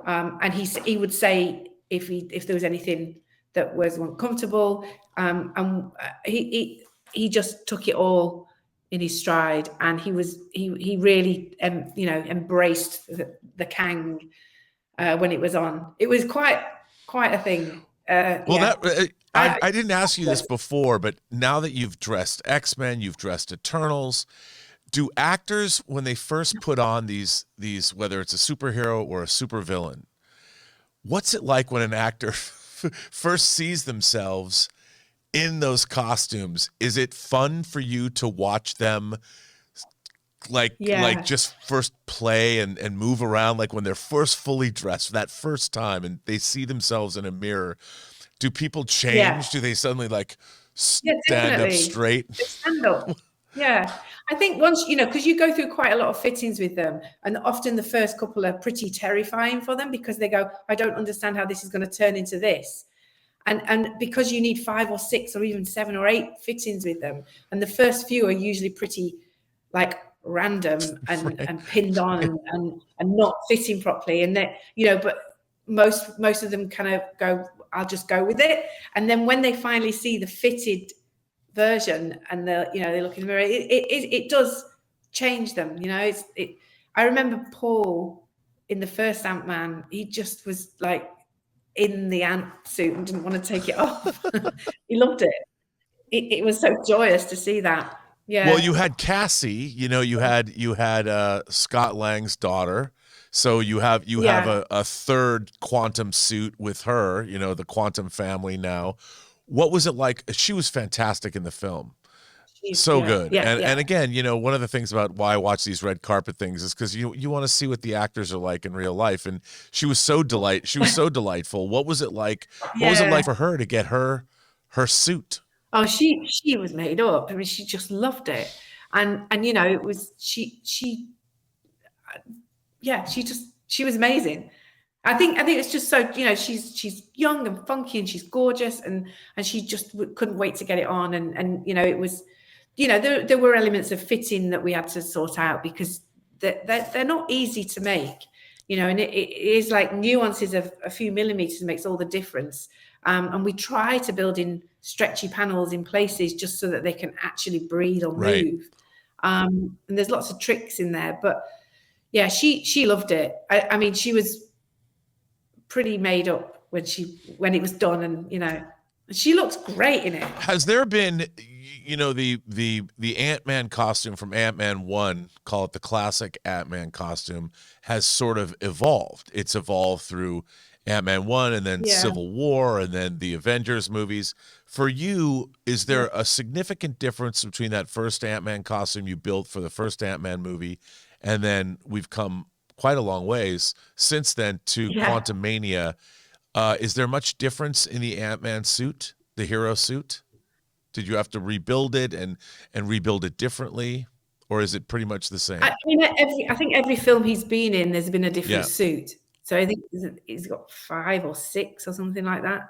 and he would say if there was anything that was uncomfortable, and he just took it all in his stride, and he really embraced the Kang when it was on. It was quite a thing. I didn't ask you this before, but now that you've dressed X-Men, you've dressed Eternals, do actors, when they first put on these whether it's a superhero or a supervillain, what's it like when an actor first sees themselves in those costumes? Is it fun for you to watch them like just first play and move around, like when they're first fully dressed for that first time and they see themselves in a mirror? Do people change? Yeah. Do they suddenly stand up straight? They stand up. Yeah. I think once, because you go through quite a lot of fittings with them, and often the first couple are pretty terrifying for them because they go, I don't understand how this is going to turn into this. And because you need 5 or 6 or even 7 or 8 fittings with them, and the first few are usually pretty random and, right. and pinned on and not fitting properly. And that, but most of them kind of go, I'll just go with it. And then when they finally see the fitted version and they look in the mirror, it does change them. I remember Paul in the first Ant-Man, he just was in the ant suit and didn't want to take it off. He loved it. It was so joyous to see that. Yeah. Well, you had Cassie, you had Scott Lang's daughter. So you have a third quantum suit with her, the quantum family now. What was it like? She was fantastic in the film. Good. And again, one of the things about why I watch these red carpet things is because you want to see what the actors are like in real life. And she was so delightful. What was it like? What was it like for her to get her suit? Oh, she was made up. I mean, she just loved it. And it was she was amazing. I think it's just so, she's young and funky and she's gorgeous and she just couldn't wait to get it on. And it was, there were elements of fitting that we had to sort out because they're not easy to make, and it is nuances of a few millimeters makes all the difference. And we try to build in stretchy panels in places just so that they can actually breathe or move. And there's lots of tricks in there, but yeah, she loved it. I mean, she was pretty made up when it was done, and she looks great in it. Has there been, the Ant-Man costume from Ant-Man 1, call it the classic Ant-Man costume, has sort of evolved. It's evolved through Ant-Man 1 and then Civil War and then the Avengers movies. For you, is there a significant difference between that first Ant-Man costume you built for the first Ant-Man movie, and then we've come quite a long ways since then to Quantumania? Is there much difference in the Ant-Man suit, the hero suit? Did you have to rebuild it and rebuild it differently, or is it pretty much the same? I think every film he's been in, there's been a different suit. So I think he's got 5 or 6 or something like that.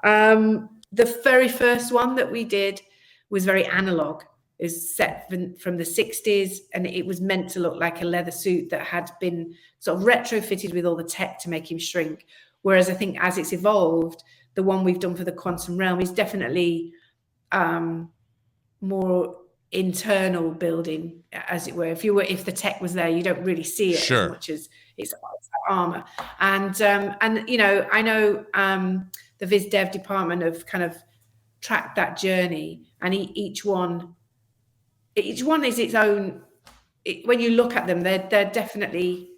The very first one that we did was very analog. Is set from the 60s, and it was meant to look like a leather suit that had been sort of retrofitted with all the tech to make him shrink. Whereas I think as it's evolved, the one we've done for the quantum realm is definitely more internal building, as it were. If the tech was there, you don't really see it as much as it's armor. And I know the Viz Dev department have kind of tracked that journey, and each one is its own. When you look at them, they're definitely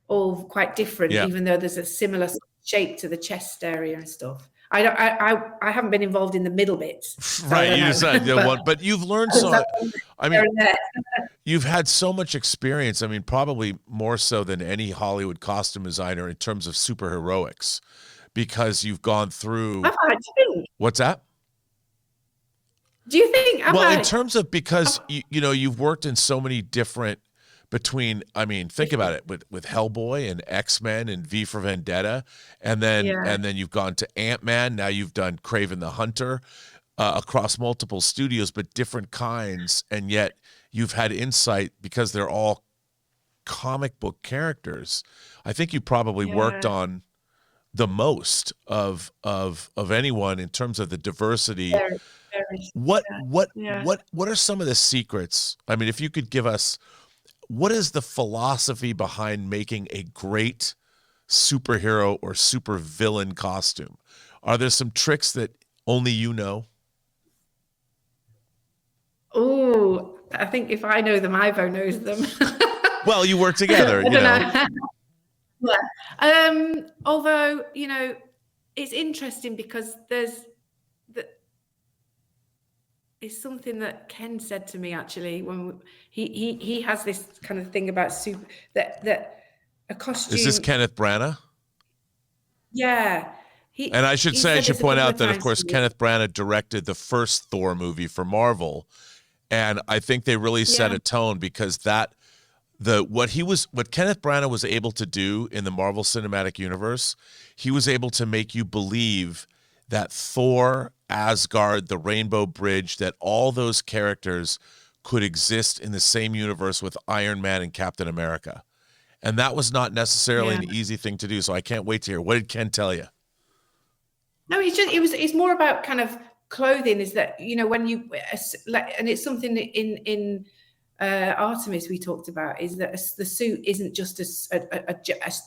all quite different, even though there's a similar shape to the chest area and stuff. I haven't been involved in the middle bits, so right? You decided one, but you've learned so. I mean, you've had so much experience. I mean, probably more so than any Hollywood costume designer in terms of superheroics, because you've gone through. I've had to. What's that? Do you think? Well, in terms of, because you know, you've worked in so many different, I mean, think about it, with Hellboy and X-Men and V for Vendetta, and then you've gone to Ant-Man. Now you've done Kraven the Hunter, across multiple studios, but different kinds, and yet you've had insight because they're all comic book characters. I think you probably worked on the most of anyone in terms of the diversity. What are some of the secrets? I mean, if you could give us, what is the philosophy behind making a great superhero or super villain costume? Are there some tricks that only you know? Oh, I think if I know them, Ivo knows them. Well, you work together, you know. Yeah. Although, you know, it's interesting because it's something that Ken said to me, actually, when he has this kind of thing about that a costume. Is this Kenneth Branagh? Yeah. And I should point out that, of course, Kenneth Branagh directed the first Thor movie for Marvel, and I think they really set a tone, because what Kenneth Branagh was able to do in the Marvel Cinematic Universe, he was able to make you believe that Thor, Asgard, the Rainbow Bridge, that all those characters could exist in the same universe with Iron Man and Captain America. And that was not necessarily an easy thing to do. So I can't wait to hear. What did Ken tell you? No, it's more about kind of clothing, is that, you know, when you, and it's something that in Artemis we talked about, is that the suit isn't just a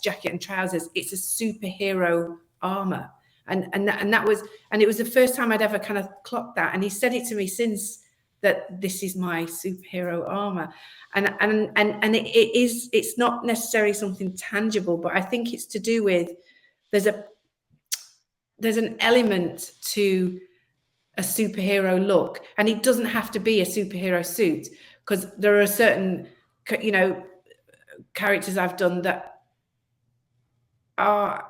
jacket and trousers, it's a superhero armor. And it was the first time I'd ever kind of clocked that. And he said it to me since, that this is my superhero armor. And it's not necessarily something tangible, but I think it's to do with, there's an element to a superhero look, and it doesn't have to be a superhero suit, because there are certain, you know, characters I've done that are,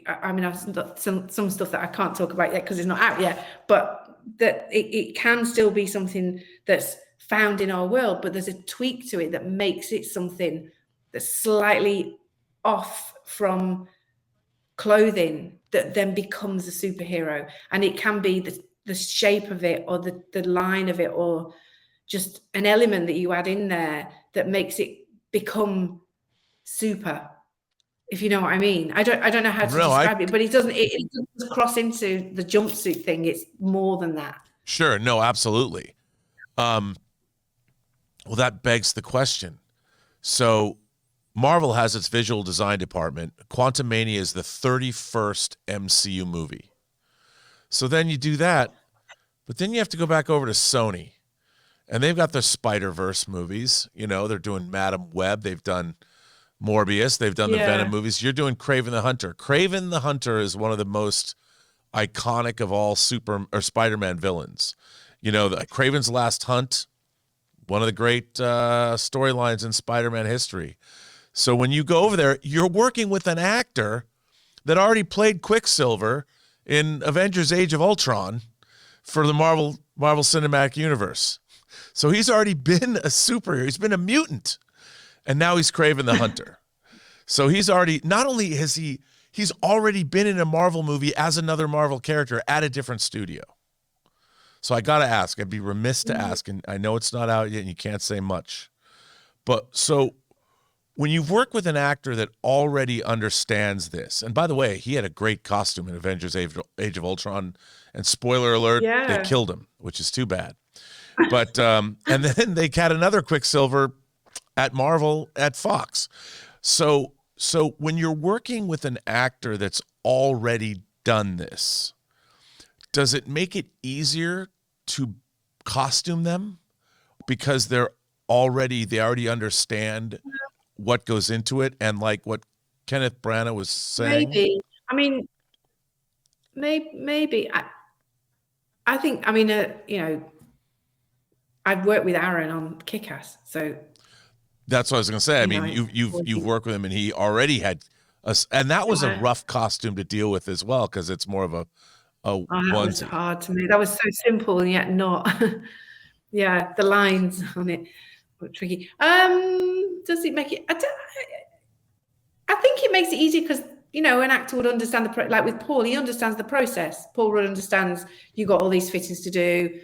I mean, I've got some stuff that I can't talk about yet because it's not out yet, but that it can still be something that's found in our world, but there's a tweak to it that makes it something that's slightly off from clothing, that then becomes a superhero. And it can be the shape of it, or the line of it, or just an element that you add in there that makes it become super. If you know what I mean. I don't know how to describe it, but it doesn't cross into the jumpsuit thing. It's more than that. Sure. No, absolutely. Well, that begs the question. So Marvel has its visual design department. Quantumania is the 31st MCU movie. So then you do that, but then you have to go back over to Sony, and they've got their Spider-Verse movies. You know, they're doing Madam Web. They've done Morbius. They've done the Venom movies. You're doing Kraven the Hunter. Kraven the Hunter is one of the most iconic of all Spider-Man villains. You know, Kraven's Last Hunt, one of the great storylines in Spider-Man history. So when you go over there, you're working with an actor that already played Quicksilver in Avengers Age of Ultron for the Marvel Cinematic Universe. So he's already been a superhero. He's been a mutant. And now he's Kraven the Hunter. So he's already, not only has he's already been in a Marvel movie as another Marvel character at a different studio. So I got to ask, I'd be remiss to ask, and I know it's not out yet and you can't say much. But so when you've worked with an actor that already understands this, and by the way, he had a great costume in Avengers Age of Ultron, and spoiler alert, they killed him, which is too bad. But, and then they had another Quicksilver at Marvel at Fox. So when you're working with an actor that's already done this, does it make it easier to costume them because they already understand what goes into it? And like what Kenneth Branagh was saying, maybe. I mean, maybe. I think. I mean, you know, I've worked with Aaron on Kick-Ass, so. That's what I was going to say. I mean, you've worked with him, and he already had and that was a rough costume to deal with as well, because it's more of a Oh, that was onesie. hard to me. That was so simple and yet not. Yeah, the lines on it were tricky. Does it make it? I think it makes it easier because an actor would understand like with Paul, he understands the process. Paul would understands you got all these fittings to do,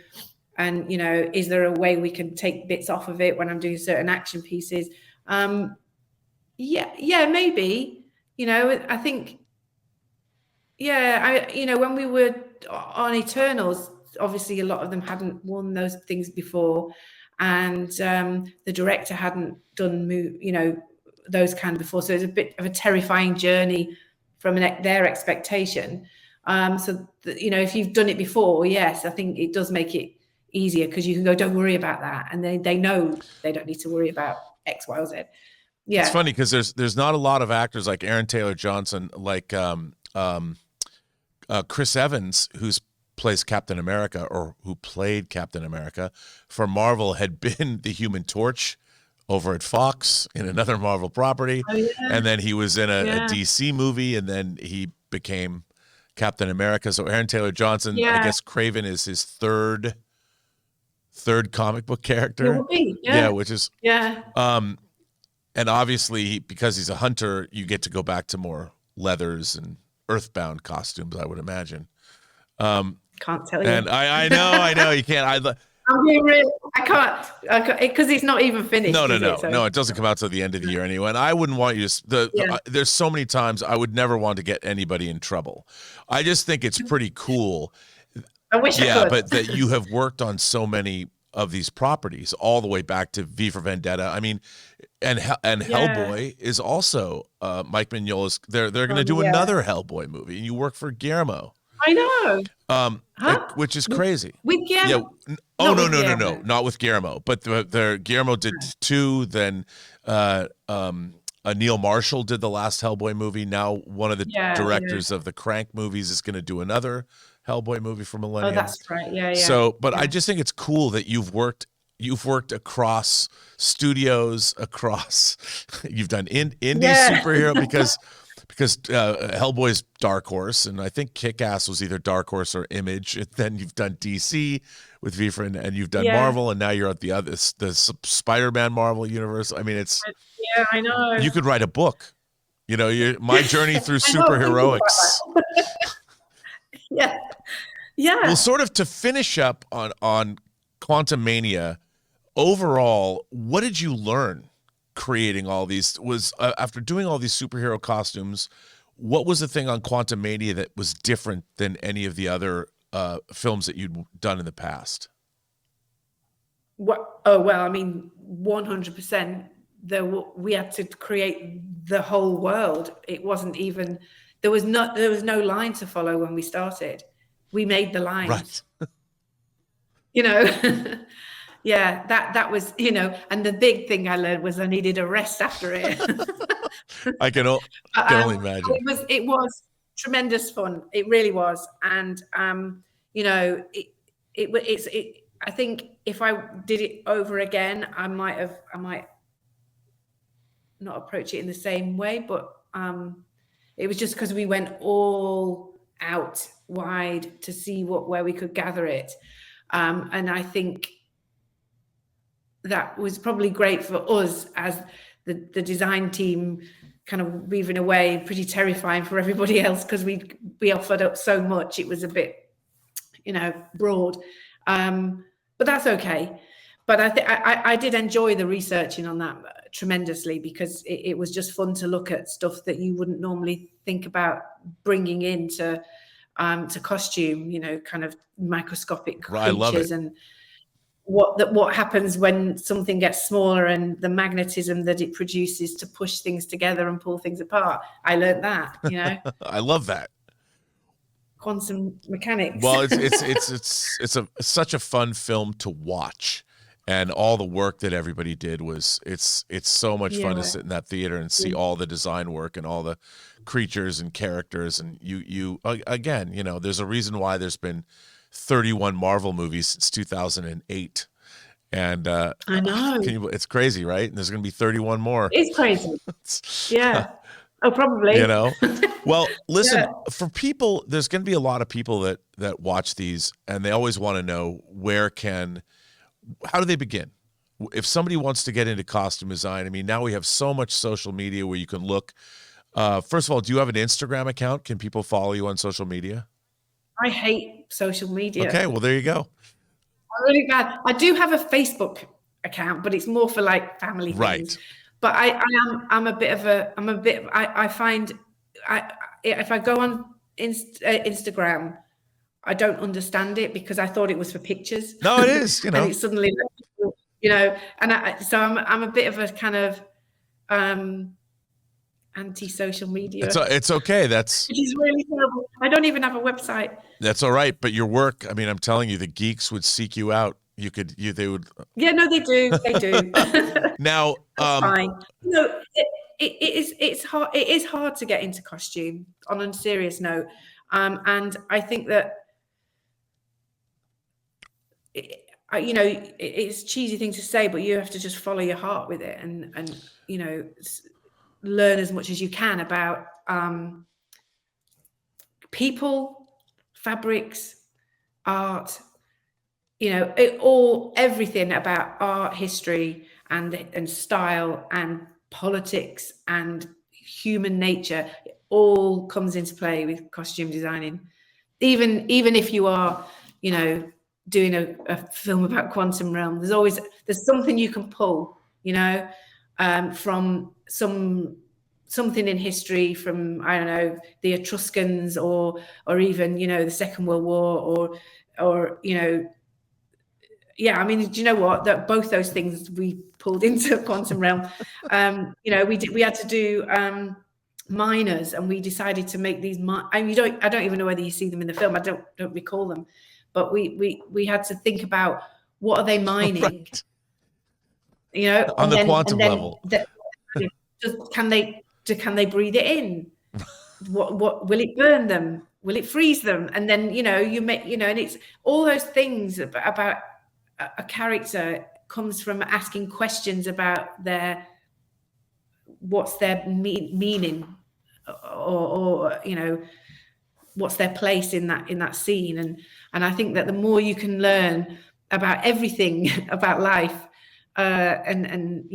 and is there a way we can take bits off of it when I'm doing certain action pieces? Yeah, maybe. I think. Yeah, when we were on Eternals, obviously a lot of them hadn't won those things before, and the director hadn't done those kind before, so it's a bit of a terrifying journey from their expectation. If you've done it before, yes, I think it does make it easier because you can go, don't worry about that, and they know they don't need to worry about X, Y, or Z. Yeah, It's funny because there's not a lot of actors like Aaron Taylor Johnson, like Chris Evans, plays Captain America, or who played Captain America for Marvel, had been the Human Torch over at Fox in another Marvel property. Oh, yeah. And then he was in a DC movie, and then he became Captain America. So Aaron Taylor Johnson, I guess Kraven is his third comic book character. It will be, yeah. Which is and obviously because he's a hunter, you get to go back to more leathers and earthbound costumes, I would imagine. Can't tell you. And I know you can't. I'm being real. I can't because it's not even finished. No, it doesn't come out till the end of the year anyway. And I wouldn't want you to. There's so many times I would never want to get anybody in trouble. I just think it's pretty cool. I wish I could. But that you have worked on so many of these properties all the way back to V for Vendetta. I mean, and Hellboy is also Mike Mignola's. They're going to do another Hellboy movie, and you work for Guillermo. I know. Which is crazy. With Guillermo? Yeah. Oh, no, not with Guillermo. But Guillermo did two. Then Neil Marshall did the last Hellboy movie. Now one of the directors of the Crank movies is going to do another Hellboy movie for Millennium. Oh, that's right. Yeah. So, but I just think it's cool that you've worked across studios, you've done indie superhero because Hellboy's Dark Horse, and I think Kick-Ass was either Dark Horse or Image. And then you've done DC with V for, and you've done Marvel, and now you're at the Spider-Man Marvel universe. I mean, I know. You could write a book. My journey through superheroics. Yeah. Well, sort of to finish up on Quantumania, overall, what did you learn creating all these? After doing all these superhero costumes, what was the thing on Quantumania that was different than any of the other films that you'd done in the past? I mean, 100%. We had to create the whole world. It wasn't even there was no line to follow when we started. We made the lines. Right. Yeah, that was, and the big thing I learned was I needed a rest after it. I can only imagine. It was tremendous fun. It really was. And, I think if I did it over again, I might not approach it in the same way, but it was just because we went all out wide to see where we could gather it. And I think that was probably great for us as the design team, kind of weaving away, pretty terrifying for everybody else because we offered up so much. It was a bit, broad, but that's okay. But I did enjoy the researching on that tremendously because it was just fun to look at stuff that you wouldn't normally think about bringing into to costume, kind of microscopic creatures and what happens when something gets smaller and the magnetism that it produces to push things together and pull things apart. I learned that, I love that. Quantum mechanics. Well, it's such a fun film to watch, and all the work that everybody did it's so much fun to sit in that theater and see all the design work and all the creatures and characters. And you again, there's a reason why there's been 31 Marvel movies since 2008. And I know it's crazy, right? And there's going to be 31 more. It's crazy. Yeah. Oh, probably. You know? Well, listen, Yeah. for people, there's going to be a lot of people that watch these, and they always want to know how do they begin? If somebody wants to get into costume design, I mean, now we have so much social media where you can look. First of all, do you have an Instagram account? Can people follow you on social media? I hate social media. Okay, well, there you go. I'm really bad. I do have a Facebook account, but it's more for like family Right. things. But I find if I go on Instagram, I don't understand it because I thought it was for pictures. No, it is, And it's suddenly, and so I'm a bit of a kind of anti-social media. It's okay. Which is really terrible. I don't even have a website. That's all right. But your work, I mean, I'm telling you, the geeks would seek you out. They would. Yeah, no, they do. They do. Now, fine. It's hard. It is hard to get into costume on a serious note. And I think that, it's a cheesy thing to say, but you have to just follow your heart with it and learn as much as you can about people, fabrics, art, everything about art, history, and style, and politics, and human nature. It all comes into play with costume designing. Even if you are, doing a film about quantum realm, there's something you can pull, from something in history, from, I don't know, the Etruscans, or even, the Second World War, or yeah, I mean, do you know what? That both those things we pulled into quantum realm. We had to do miners, and we decided to make these. I don't even know whether you see them in the film. I don't recall them, but we had to think about what are they mining, right. On the quantum level. Can they breathe it in? What will it burn them? Will it freeze them? And then you make and it's all those things about a character comes from asking questions about what's their meaning, or what's their place in that scene. And I think that the more you can learn about everything about life, and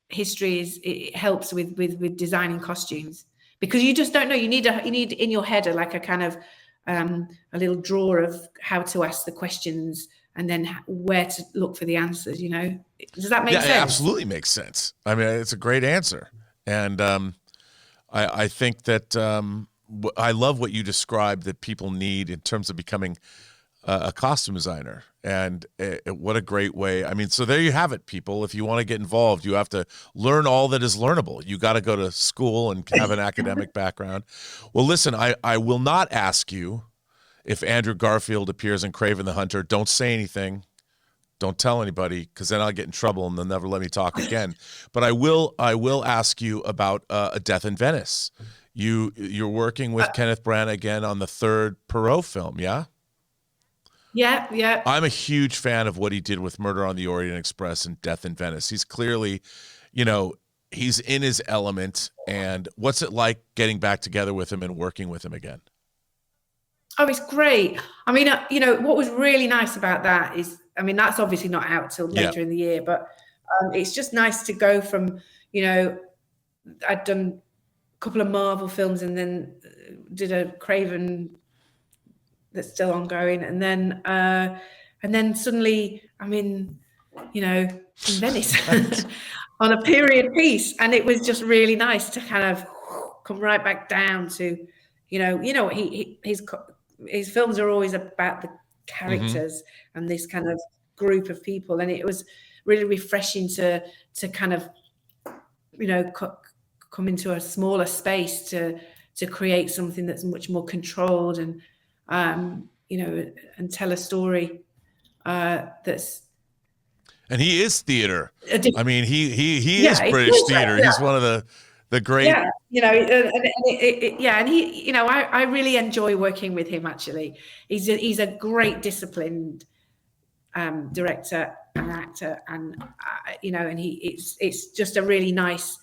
history, it helps with designing costumes, because you just don't know. You need in your head a kind of a little drawer of how to ask the questions, and then where to look for the answers. Does that make sense? Yeah, it absolutely makes sense. I mean, it's a great answer, and I think that I love what you described that people need in terms of becoming a costume designer. And what a great way. I mean, so there you have it, people. If you want to get involved, you have to learn all that is learnable. You got to go to school and have an academic background. Well, listen, I will not ask you if Andrew Garfield appears in Kraven the Hunter. Don't say anything. Don't tell anybody, because then I'll get in trouble and they'll never let me talk again. But I will ask you about A Death in Venice. You're working with Kenneth Branagh again on the third Perot film, yeah? Yeah. I'm a huge fan of what he did with Murder on the Orient Express and Death in Venice. He's clearly, he's in his element. And what's it like getting back together with him and working with him again? Oh, it's great. I mean, what was really nice about that is, I mean, that's obviously not out till later in the year, but it's just nice to go from, I'd done a couple of Marvel films, and then did a Craven that's still ongoing, and then suddenly I'm in Venice on a period piece, and it was just really nice to kind of come right back down to, his films are always about the characters and this kind of group of people, and it was really refreshing to kind of come into a smaller space to create something that's much more controlled, and and tell a story that's. And he is theater. I mean, he is British theater. Yeah. He's one of the great. Yeah, and he, I really enjoy working with him. Actually, he's a great disciplined director and actor, and and it's just a really nice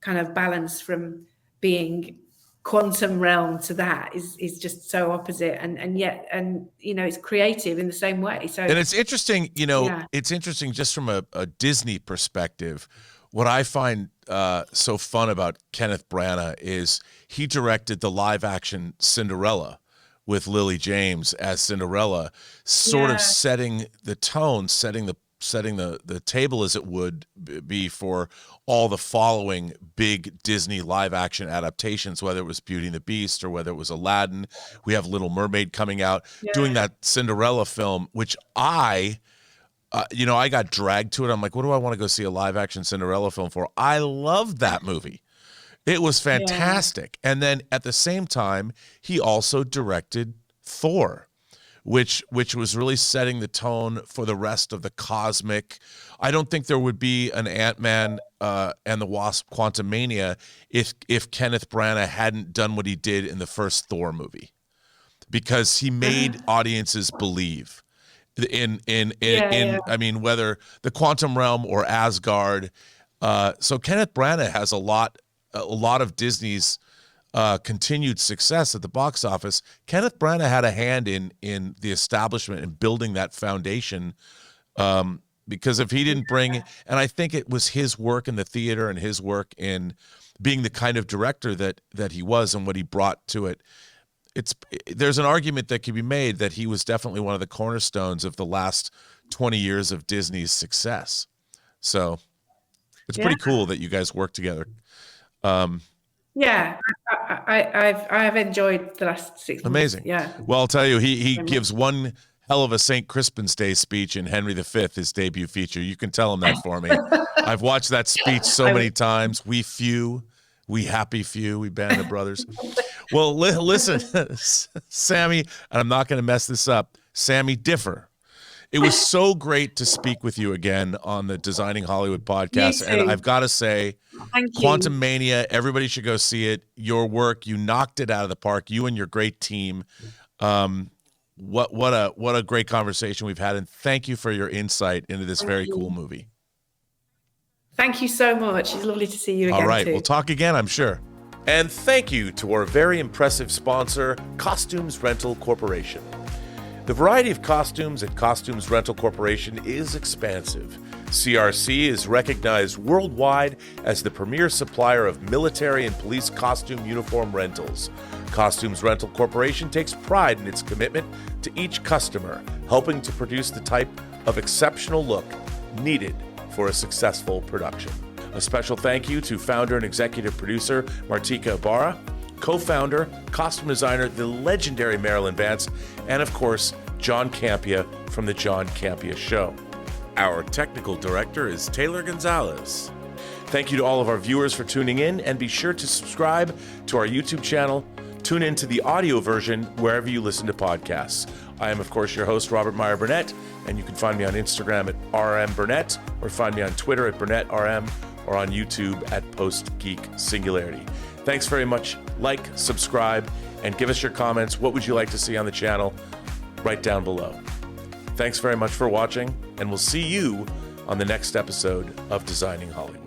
kind of balance from being quantum realm to that is just so opposite, and yet it's creative in the same way. So, and it's interesting, it's interesting just from a Disney perspective. What I find so fun about Kenneth Branagh is he directed the live action Cinderella with Lily James as Cinderella, sort of setting the tone, setting the table, as it would be, for all the following big Disney live action adaptations, whether it was Beauty and the Beast or whether it was Aladdin. We have Little Mermaid coming out, doing that Cinderella film, which I got dragged to it. I'm like, what do I want to go see a live action Cinderella film for? I loved that movie. It was fantastic. Yeah. And then at the same time, he also directed Thor, which was really setting the tone for the rest of the cosmic. I don't think there would be an Ant-Man and the Wasp: Quantumania if Kenneth Branagh hadn't done what he did in the first Thor movie, because he made audiences believe in I mean, whether the quantum realm or Asgard. So Kenneth Branagh has a lot of Disney's continued success at the box office. Kenneth Branagh had a hand in the establishment and building that foundation, because if he didn't bring, and I think it was his work in the theater and his work in being the kind of director that he was and what he brought to it. There's an argument that can be made that he was definitely one of the cornerstones of the last 20 years of Disney's success. So it's pretty cool that you guys work together. Yeah, I have enjoyed the last 6 months. Amazing. Yeah. Well, I'll tell you, he gives one hell of a St. Crispin's Day speech in Henry V, his debut feature. You can tell him that for me. I've watched that speech so many times. We happy few, we band of brothers. Well, listen, Sammy, and I'm not going to mess this up, Sammy Differ. It was so great to speak with you again on the Designing Hollywood podcast. And I've got to say, Quantumania, everybody should go see it. Your work, you knocked it out of the park. You and your great team. What a great conversation we've had. And thank you for your insight into this very cool movie. Thank you so much. It's lovely to see you again. All right. We'll talk again, I'm sure. And thank you to our very impressive sponsor, Costumes Rental Corporation. The variety of costumes at Costumes Rental Corporation is expansive. CRC is recognized worldwide as the premier supplier of military and police costume uniform rentals. Costumes Rental Corporation takes pride in its commitment to each customer, helping to produce the type of exceptional look needed for a successful production. A special thank you to founder and executive producer Martika Ibarra, co-founder, costume designer, the legendary Marilyn Vance, and of course, John Campea from The John Campea Show. Our technical director is Taylor Gonzalez. Thank you to all of our viewers for tuning in, and be sure to subscribe to our YouTube channel. Tune in to the audio version wherever you listen to podcasts. I am, of course, your host, Robert Meyer Burnett, and you can find me on Instagram at rmburnett, or find me on Twitter at BurnettRM, or on YouTube at PostGeek Singularity. Thanks very much. Like, subscribe, and give us your comments. What would you like to see on the channel? Right down below. Thanks very much for watching, and we'll see you on the next episode of Designing Hollywood.